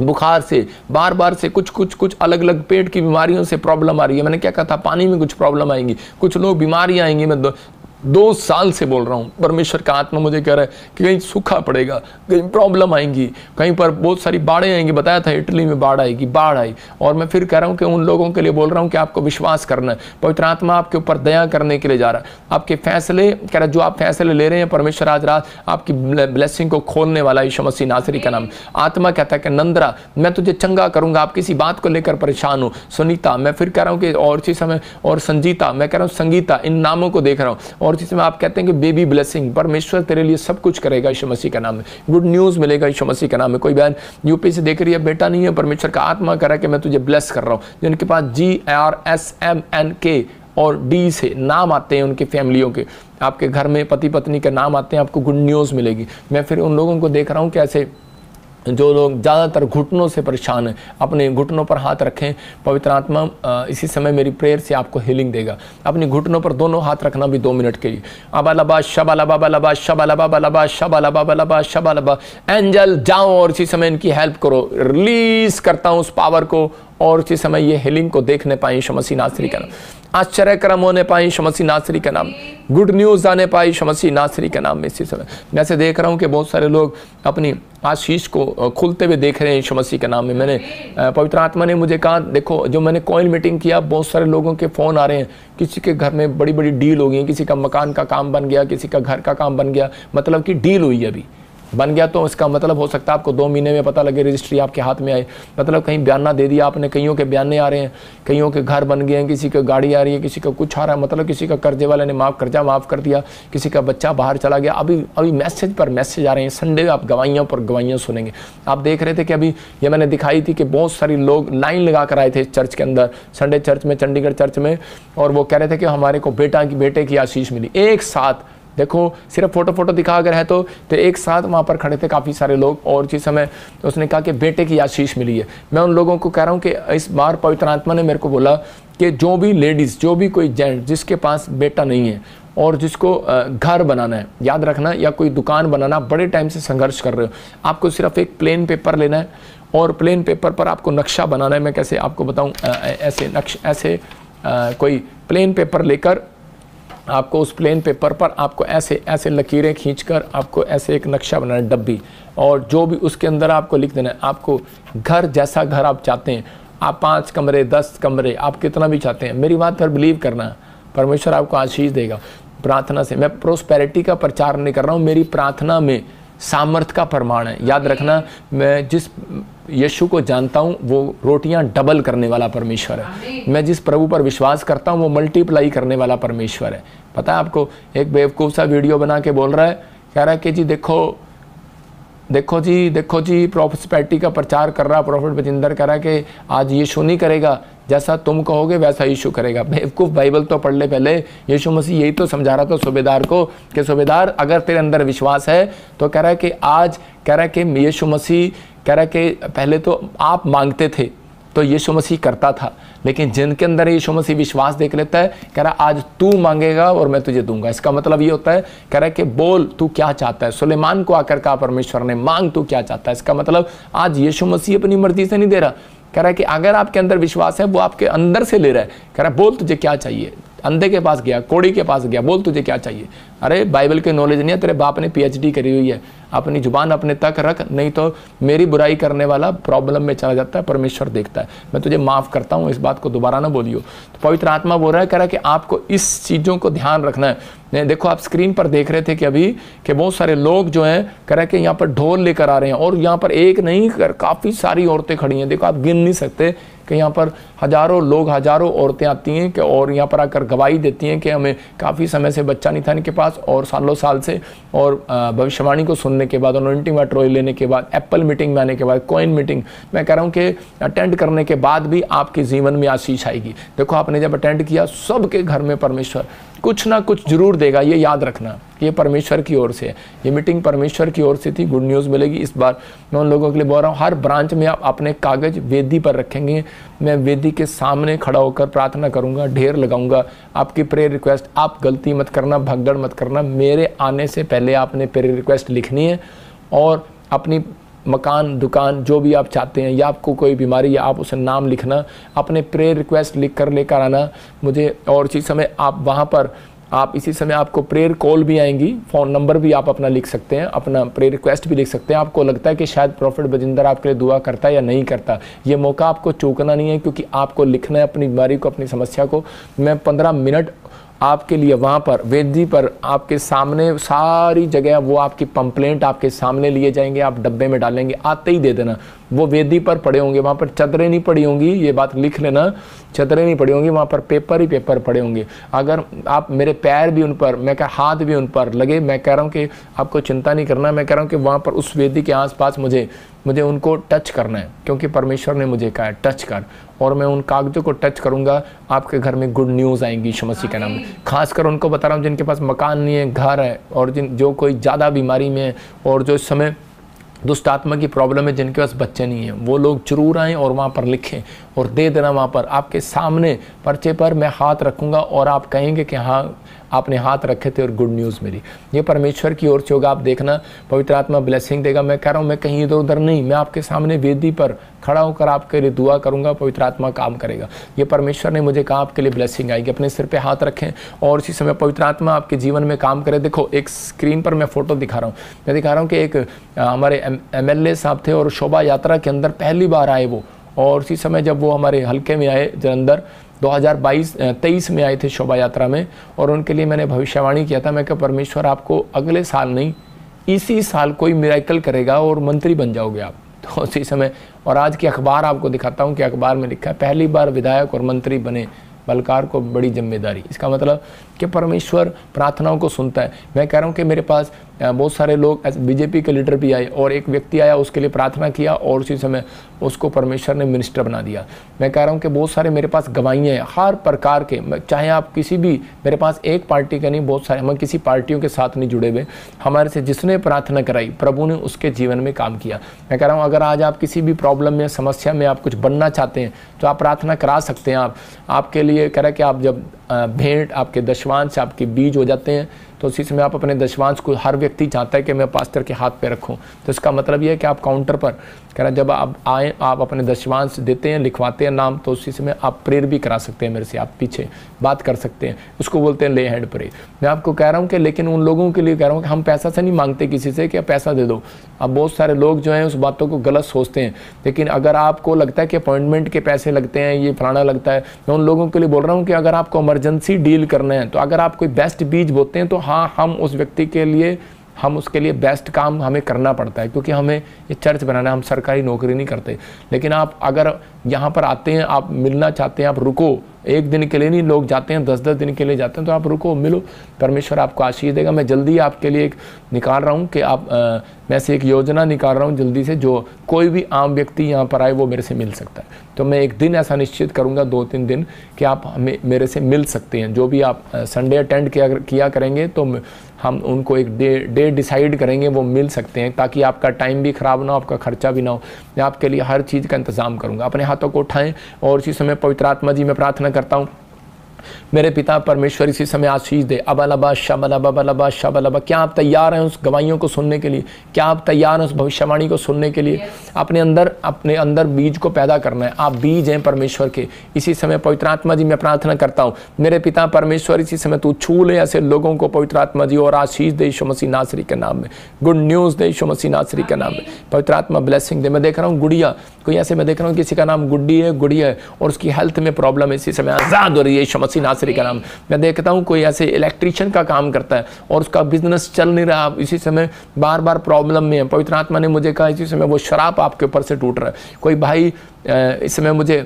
बुखार से, बार बार से कुछ अलग अलग पेट की बीमारियों से प्रॉब्लम आ रही है। मैंने क्या कहा था, पानी में कुछ प्रॉब्लम आएंगी, कुछ लोग बीमारियां आएंगी। मैं 2 साल से बोल रहा हूँ, परमेश्वर का आत्मा मुझे कह रहा है कि कहीं सूखा पड़ेगा, कहीं प्रॉब्लम आएंगी, कहीं पर बहुत सारी बाढ़ें आएंगी। बताया था इटली में बाढ़ आएगी, बाढ़ आई। और मैं फिर कह रहा हूँ कि उन लोगों के लिए बोल रहा हूँ कि आपको विश्वास करना है, पवित्र आत्मा आपके ऊपर दया करने के लिए जा रहा है। आपके फैसले, कह रहा जो आप फैसले ले रहे हैं, परमेश्वर आज रात आपकी ब्लेसिंग को खोलने वाला यीशु मसीह नासरी का नाम। आत्मा कहता है कि नंदरा मैं तुझे चंगा करूंगा, आप किसी बात को लेकर परेशान हो। सुनीता, मैं फिर कह रहा हूँ कि और इसी समय, और संजीता, मैं कह रहा हूँ संगीता, इन नामों को देख रहा हूँ। और इसी समय आप कहते हैं कि बेबी ब्लेसिंग, परमेश्वर तेरे लिए सब कुछ करेगा यीशु मसीह के नाम में। गुड न्यूज मिलेगा यीशु मसीह के नाम में। कोई बहन यूपी से देख रही है, बेटा नहीं है, परमेश्वर का आत्मा कह रहा है कि मैं तुझे ब्लेस कर रहा हूं। जिनके पास GRSMNK और D से नाम आते हैं उनकी फैमिलियों के, आपके घर में पति पत्नी के नाम आते हैं, आपको गुड न्यूज मिलेगी। मैं फिर उन लोगों को देख रहा हूं कैसे जो लोग ज़्यादातर घुटनों से परेशान हैं, अपने घुटनों पर हाथ रखें। पवित्र आत्मा इसी समय मेरी प्रेयर से आपको हीलिंग देगा। अपनी घुटनों पर दोनों हाथ रखना भी 2 मिनट के लिए। अबलबा शबलबा बलबा शबलबा बलबा शबलबा बलबा शबलबा। एंजल जाओ और इसी समय इनकी हेल्प करो। रिलीज करता हूँ उस पावर को, और इसी समय ये हीलिंग को देखने पाए यीशु मसीह नासरी का नाम। आश्चर्य कर्म होने पाए यीशु मसीह नासरी का नाम। गुड न्यूज़ आने पाए यीशु मसीह नासरी का नाम में। इसी समय मैं ऐसे देख रहा हूँ कि बहुत सारे लोग अपनी आशीष को खुलते हुए देख रहे हैं यीशु मसीह के नाम में। मैंने पवित्र आत्मा ने मुझे कहा, देखो जो मैंने कॉइल मीटिंग किया, बहुत सारे लोगों के फ़ोन आ रहे हैं, किसी के घर में बड़ी बड़ी डील हो गई है, किसी का मकान का काम बन गया, किसी का घर का काम बन गया, मतलब कि डील हुई है, अभी बन गया तो इसका मतलब हो सकता है आपको 2 महीने में पता लगे, रजिस्ट्री आपके हाथ में आए, मतलब कहीं बयाना दे दिया आपने, कईयों के बयाने आ रहे हैं, कईयों के घर बन गए हैं, किसी का गाड़ी आ रही है, किसी का कुछ आ रहा है, मतलब किसी का कर्जे वाले ने कर्जा माफ़ कर दिया, किसी का बच्चा बाहर चला गया। अभी मैसेज पर मैसेज आ रहे हैं। संडे आप गवाहियों पर गवाहियाँ सुनेंगे। आप देख रहे थे कि अभी ये मैंने दिखाई थी कि बहुत सारे लोग लाइन लगा कर आए थे चर्च के अंदर, संडे चर्च में, चंडीगढ़ चर्च में, और वो कह रहे थे कि हमारे को बेटे की आशीष मिली। एक साथ देखो, सिर्फ फोटो दिखा अगर है तो एक साथ वहाँ पर खड़े थे काफ़ी सारे लोग, और जिस समय उसने कहा कि बेटे की आशीष मिली है। मैं उन लोगों को कह रहा हूँ कि इस बार पवित्र आत्मा ने मेरे को बोला कि जो भी लेडीज़, जो भी कोई जेंट जिसके पास बेटा नहीं है और जिसको घर बनाना है, याद रखना, या कोई दुकान बनाना, बड़े टाइम से संघर्ष कर रहे हो, आपको सिर्फ एक प्लेन पेपर लेना है और प्लेन पेपर पर आपको नक्शा बनाना है। मैं कैसे आपको बताऊँ, ऐसे कोई प्लेन पेपर लेकर आपको उस प्लेन पेपर पर आपको ऐसे लकीरें खींचकर आपको ऐसे एक नक्शा बनाना है, डब्बी, और जो भी उसके अंदर आपको लिख देना है, आपको घर जैसा घर आप चाहते हैं, आप 5 कमरे 10 कमरे आप कितना भी चाहते हैं, मेरी बात पर बिलीव करना, परमेश्वर आपको आशीष देगा। प्रार्थना से, मैं प्रोस्पेरिटी का प्रचार नहीं कर रहा हूँ, मेरी प्रार्थना में सामर्थ का प्रमाण है। याद रखना, मैं जिस यीशु को जानता हूँ वो रोटियां डबल करने वाला परमेश्वर है। मैं जिस प्रभु पर विश्वास करता हूँ वो मल्टीप्लाई करने वाला परमेश्वर है। पता है आपको, एक बेवकूफ़ सा वीडियो बना के बोल रहा है, कह रहा है कि जी देखो जी प्रोस्पेरिटी का प्रचार कर रहा, प्रॉफिट बजिंदर कह रहा है कि आज यीशु नहीं करेगा, जैसा तुम कहोगे वैसा यीशु करेगा। बेवकूफ़, बाइबल तो पढ़ ले पहले। यीशु मसीह यही तो समझा रहा था सूबेदार को कि सूबेदार अगर तेरे अंदर विश्वास है तो कह रहा है कि आज, कह रहा है कि यीशु मसीह कह रहा है कि पहले तो आप मांगते थे तो यीशु मसीह करता था, लेकिन जिनके अंदर यीशु मसीह विश्वास देख लेता है, कह रहा आज तू मांगेगा और मैं तुझे दूंगा। इसका मतलब ये होता है, कह रहा है कि बोल तू क्या चाहता है। सुलेमान को आकर कहा परमेश्वर ने, मांग तू क्या चाहता है। इसका मतलब आज यीशु मसीह अपनी मर्जी से नहीं दे रहा, कह रहा है कि अगर आपके अंदर विश्वास है वो आपके अंदर से ले रहा है। कह रहा है बोल तुझे क्या चाहिए। अंधे के पास गया, कोड़ी के पास गया, बोल तुझे क्या चाहिए। अरे बाइबल के नॉलेज नहीं है, तेरे बाप ने PhD करी हुई है, अपनी जुबान अपने तक रख, नहीं तो मेरी बुराई करने वाला प्रॉब्लम में चला जाता है। परमेश्वर देखता है, मैं तुझे माफ़ करता हूँ, इस बात को दोबारा ना बोलियो। तो पवित्र आत्मा बोल रहा है, कह रहा है कि आपको इस चीज़ों को ध्यान रखना है। देखो आप स्क्रीन पर देख रहे थे कि अभी कि बहुत सारे लोग जो हैं, कह रहा है कि यहाँ पर ढोल लेकर आ रहे हैं, और यहाँ पर एक नहीं काफ़ी सारी औरतें खड़ी हैं। देखो आप गिन नहीं सकते कि यहाँ पर हज़ारों लोग, हज़ारों औरतें आती हैं कि और यहाँ पर आकर गवाही देती हैं कि हमें काफ़ी समय से बच्चा नहीं था इनके पास, और सालों साल से, और भविष्यवाणी को सुनने के बाद, अनॉइंटिंग वाटर ऑयल लेने के बाद, एप्पल मीटिंग में आने के बाद, कॉइन मीटिंग, मैं कह रहा हूँ कि अटेंड करने के बाद भी आपके जीवन में आशीष आएगी। देखो आपने जब अटेंड किया, सबके घर में परमेश्वर कुछ ना कुछ जरूर देगा, ये याद रखना। ये परमेश्वर की ओर से है, ये मीटिंग परमेश्वर की ओर से थी। गुड न्यूज़ मिलेगी इस बार। मैं उन लोगों के लिए बोल रहा हूँ, हर ब्रांच में आप अपने कागज़ वेदी पर रखेंगे, मैं वेदी के सामने खड़ा होकर प्रार्थना करूँगा, ढेर लगाऊंगा आपकी प्रेयर रिक्वेस्ट। आप गलती मत करना, भगदड़ मत करना, मेरे आने से पहले आपने प्रेयर रिक्वेस्ट लिखनी है, और अपनी मकान, दुकान, जो भी आप चाहते हैं, या आपको कोई बीमारी, या आप उसे नाम लिखना, अपने प्रेयर रिक्वेस्ट लिख कर लेकर आना मुझे। और इसी समय आप वहाँ पर, आप इसी समय आपको प्रेयर कॉल भी आएंगी, फ़ोन नंबर भी आप अपना लिख सकते हैं, अपना प्रेयर रिक्वेस्ट भी लिख सकते हैं। आपको लगता है कि शायद प्रॉफिट बजिंदर आपके लिए दुआ करता है या नहीं करता, ये मौका आपको चूकना नहीं है, क्योंकि आपको लिखना है अपनी बीमारी को, अपनी समस्या को। मैं 15 मिनट आपके लिए वहाँ पर वेदी पर आपके सामने सारी जगह वो आपकी कंप्लेंट आपके सामने लिए जाएंगे, आप डब्बे में डालेंगे, आते ही दे देना। वो वेदी पर पड़े होंगे, वहाँ पर चदरें नहीं पड़ी होंगी, ये बात लिख लेना, चदरें नहीं पड़ी होंगी, वहाँ पर पेपर ही पेपर पड़े होंगे। अगर आप, मेरे पैर भी उन पर, मैं कह हाथ भी उन पर लगे, मैं कह रहा हूँ कि आपको चिंता नहीं करना। मैं कह रहा हूँ कि वहाँ पर उस वेदी के आसपास मुझे उनको टच करना है, क्योंकि परमेश्वर ने मुझे कहा है टच कर, और मैं उन कागजों को टच करूँगा, आपके घर में गुड न्यूज़ आएंगी यीशु मसीह के नाम में। खासकर उनको बता रहा हूँ जिनके पास मकान नहीं है, घर है, और जो कोई ज़्यादा बीमारी में है, और जो इस समय दुष्ट आत्मा की प्रॉब्लम है, जिनके पास बच्चे नहीं हैं, वो लोग जरूर आएँ और वहाँ पर लिखें और दे देना। वहाँ पर आपके सामने पर्चे पर मैं हाथ रखूँगा और आप कहेंगे कि हाँ आपने हाथ रखे थे और गुड न्यूज़ मिली। ये परमेश्वर की ओर से होगा, आप देखना पवित्र आत्मा ब्लेसिंग देगा। मैं कह रहा हूँ, मैं कहीं इधर उधर नहीं, मैं आपके सामने वेदी पर खड़ा होकर आपके लिए दुआ करूँगा, पवित्र आत्मा काम करेगा। ये परमेश्वर ने मुझे कहा आपके लिए ब्लेसिंग आएगी। अपने सिर पे हाथ रखें और इसी समय पवित्र आत्मा आपके जीवन में काम करे। देखो एक स्क्रीन पर मैं फ़ोटो दिखा रहा हूँ, मैं दिखा रहा हूँ कि एक हमारे MLA साहब थे और शोभा यात्रा के अंदर पहली बार आए वो, और उसी समय जब वो हमारे हल्के में आए जलंधर 2023 में आए थे शोभा यात्रा में, और उनके लिए मैंने भविष्यवाणी किया था। मैं कहा परमेश्वर आपको अगले साल नहीं, इसी साल कोई मिरेकल करेगा और मंत्री बन जाओगे आप। तो उसी समय, और आज की अखबार आपको दिखाता हूँ कि अखबार में लिखा है पहली बार विधायक और मंत्री बने बलकार को बड़ी जिम्मेदारी। इसका मतलब कि परमेश्वर प्रार्थनाओं को सुनता है। मैं कह रहा हूँ कि मेरे पास बहुत सारे लोग, बीजेपी के लीडर भी आए और एक व्यक्ति आया, उसके लिए प्रार्थना किया और उसी समय उसको परमेश्वर ने मिनिस्टर बना दिया। मैं कह रहा हूँ कि बहुत सारे मेरे पास गवाहियाँ हैं हर प्रकार के, चाहे आप किसी भी, मेरे पास एक पार्टी का नहीं, बहुत सारे, हम किसी पार्टियों के साथ नहीं जुड़े हुए, हमारे से जिसने प्रार्थना कराई प्रभु ने उसके जीवन में काम किया। मैं कह रहा हूँ अगर आज आप किसी भी प्रॉब्लम में, समस्या में आप कुछ बनना चाहते हैं तो आप प्रार्थना करा सकते हैं। आपके लिए कह रहा है कि आप जब भेंट, आपके दशवांश, आपके बीज हो जाते हैं तो उसी समय आप अपने दशवांश को, हर व्यक्ति चाहता है कि मैं पास्टर के हाथ पे रखूं, तो इसका मतलब यह है कि आप काउंटर पर कह रहा, जब आप आए, आप अपने दशवांश देते हैं, लिखवाते हैं नाम, तो उसी समय आप प्रेयर भी करा सकते हैं मेरे से, आप पीछे बात कर सकते हैं, उसको बोलते हैं ले हैंड प्रेयर। मैं आपको कह रहा हूँ कि, लेकिन उन लोगों के लिए कह रहा हूँ कि हम पैसा से नहीं मांगते किसी से कि पैसा दे दो। अब बहुत सारे लोग जो हैं उस बातों को गलत सोचते हैं, लेकिन अगर आपको लगता है कि अपॉइंटमेंट के पैसे लगते हैं, ये फलाना लगता है, मैं उन लोगों के लिए बोल रहा हूँ कि अगर आपको इमरजेंसी डील करना है, तो अगर आप कोई बेस्ट बीज बोते हैं तो हाँ, हम उस व्यक्ति के लिए, हम उसके लिए बेस्ट काम हमें करना पड़ता है, क्योंकि हमें ये चर्च बनाना है, हम सरकारी नौकरी नहीं करते। लेकिन आप अगर यहाँ पर आते हैं, आप मिलना चाहते हैं, आप रुको, एक दिन के लिए नहीं, लोग जाते हैं 10-10 दिन के लिए जाते हैं, तो आप रुको, मिलो, परमेश्वर आपको आशीष देगा। मैं जल्दी आपके लिए एक निकाल रहा हूँ कि आप मैं से एक योजना निकाल रहा हूँ जल्दी से, जो कोई भी आम व्यक्ति यहाँ पर आए वो मेरे से मिल सकता है। तो मैं एक दिन ऐसा निश्चित करूँगा, 2-3 दिन, कि आप हमें मेरे से मिल सकते हैं। जो भी आप संडे अटेंड किया करेंगे तो हम उनको एक डे डिसाइड करेंगे, वो मिल सकते हैं, ताकि आपका टाइम भी ख़राब ना हो, आपका खर्चा भी ना हो। मैं आपके लिए हर चीज़ का इंतज़ाम करूँगा। अपने हाथों को उठाएं और इसी समय पवित्र आत्मा जी मैं प्रार्थना करता हूँ, मेरे पिता परमेश्वर इसी समय आशीष दे। अबलबा शबलबा शबलबा। क्या आप तैयार हैं उस गवाहियों को सुनने के लिए? क्या आप तैयार हैं उस भविष्यवाणी को सुनने के लिए? अपने अंदर बीज को पैदा करना है। आप बीज हैं परमेश्वर के। इसी समय पवित्र आत्मा जी मैं प्रार्थना करता हूँ, मेरे पिता परमेश्वर इसी समय तू छू ले ऐसे लोगों को पवित्र आत्मा जी, और आशीष दे यीशु मसीह नासरी के नाम में। गुड न्यूज़ दे यीशु मसीह नासरी के नाम में। पवित्र आत्मा ब्लेसिंग दे। मैं देख रहा हूँ गुड़िया, कोई ऐसे मैं देख रहा हूँ किसी का नाम गुड़िया है और उसकी हेल्थ में प्रॉब्लम है, इसी समय आज़ाद हो रही है यीशु मसीह नासरी का नाम। मैं देखता हूँ कोई ऐसे इलेक्ट्रीशियन का काम करता है और उसका बिजनेस चल नहीं रहा, इसी समय बार बार प्रॉब्लम में है। पवित्र आत्मा ने मुझे कहा इसी समय वो शराब आपके ऊपर से टूट रहा है। कोई भाई इस समय मुझे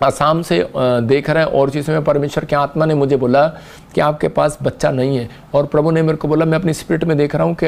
आसाम से देख रहा है और इसी समय परमेश्वर की आत्मा ने मुझे बोला कि आपके पास बच्चा नहीं है, और प्रभु ने मेरे को बोला, मैं अपनी स्पिरिट में देख रहा हूँ कि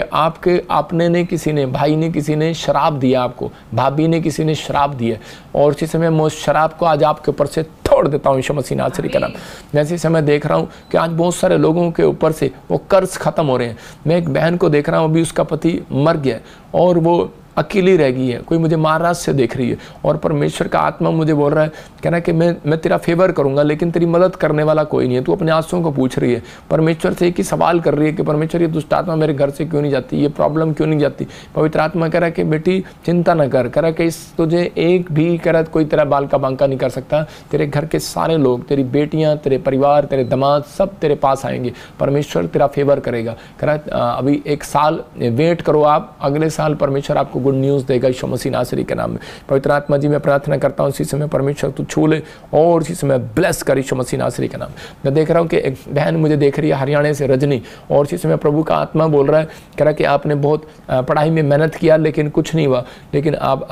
भाई ने किसी ने शराब दिया आपको, भाभी ने किसी ने शराब दिया, और इसी समय मैं उस शराब को आज आपके ऊपर से तोड़ देता हूँ यीशु मसीह नासरी का नाम। मैं इसी समय देख रहा हूँ कि आज बहुत सारे लोगों के ऊपर से वो कर्ज खत्म हो रहे हैं। मैं एक बहन को देख रहा हूँ, अभी उसका पति मर गया और वो अकेली रह गई है, कोई मुझे महाराष्ट्र से देख रही है और परमेश्वर का आत्मा मुझे बोल रहा है, कह रहा है कि मैं तेरा फेवर करूंगा, लेकिन तेरी मदद करने वाला कोई नहीं है। तू अपने आंसुओं को पूछ रही है, परमेश्वर से एक ही सवाल कर रही है कि परमेश्वर ये दुष्ट आत्मा मेरे घर से क्यों नहीं जाती, ये प्रॉब्लम क्यों नहीं जाती। पवित्र आत्मा कह रहा है कि बेटी चिंता न कर, कह रहा है कि तुझे एक भी कह रहा है कोई तेरा बाल का बांका नहीं कर सकता। तेरे घर के सारे लोग, तेरी बेटियाँ, तेरे परिवार, तेरे दामाद सब तेरे पास आएंगे, परमेश्वर तेरा फेवर करेगा। कह रहा है अभी 1 साल वेट करो आप, अगले साल परमेश्वर आपको गुड न्यूज़ देगा यीशु मसीह नासरी के नाम में। पवित्र आत्मा जी मैं प्रार्थना करता हूँ इसी समय परमेश्वर तू छू ले और इसी समय ब्लेस कर यीशु मसीह नासरी के नाम। मैं देख रहा हूँ कि एक बहन मुझे देख रही है हरियाणा से, रजनी, और इसी समय प्रभु का आत्मा बोल रहा है, कह रहा है कि आपने बहुत पढ़ाई में मेहनत किया लेकिन कुछ नहीं हुआ, लेकिन आप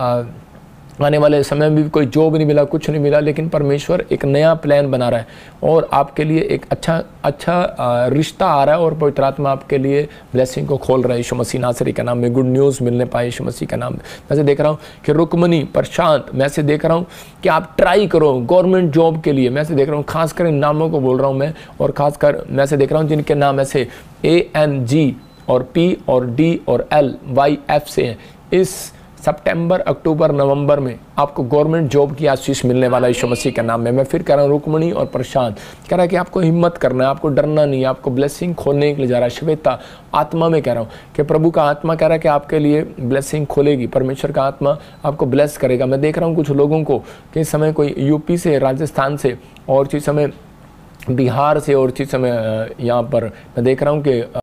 आने वाले समय में भी कोई जॉब नहीं मिला, कुछ नहीं मिला, लेकिन परमेश्वर एक नया प्लान बना रहा है और आपके लिए एक अच्छा रिश्ता आ रहा है और पवित्र आत्मा आपके लिए ब्लेसिंग को खोल रहा है यीशु मसीह नासरी का नाम में। गुड न्यूज़ मिलने पाए यीशु मसीह का नाम में। मैं से देख रहा हूँ कि रुकमनी, प्रशांत, मैं से देख रहा हूँ कि आप ट्राई करो गवर्नमेंट जॉब के लिए। मैं से देख रहा हूँ, खासकर इन नामों को बोल रहा हूँ मैं, और खासकर मैं से देख रहा हूँ जिनके नाम ऐसे ANG और P और D और LYF से हैं। इस सितंबर, अक्टूबर, नवंबर में आपको गवर्नमेंट जॉब की आशीष मिलने वाला यीशु मसीह के नाम में। मैं फिर कह रहा हूँ रुकमणी और प्रशांत, कह रहा है कि आपको हिम्मत करना है, आपको डरना नहीं है, आपको ब्लेसिंग खोलने के लिए जा रहा है। श्वेता, आत्मा में कह रहा हूँ कि प्रभु का आत्मा कह रहा है कि आपके लिए ब्लेसिंग खोलेगी, परमेश्वर का आत्मा आपको ब्लेस करेगा। मैं देख रहा हूँ कुछ लोगों को कि इस समय कोई यूपी से, राजस्थान से और इस समय बिहार से और इस समय यहाँ पर मैं देख रहा हूँ कि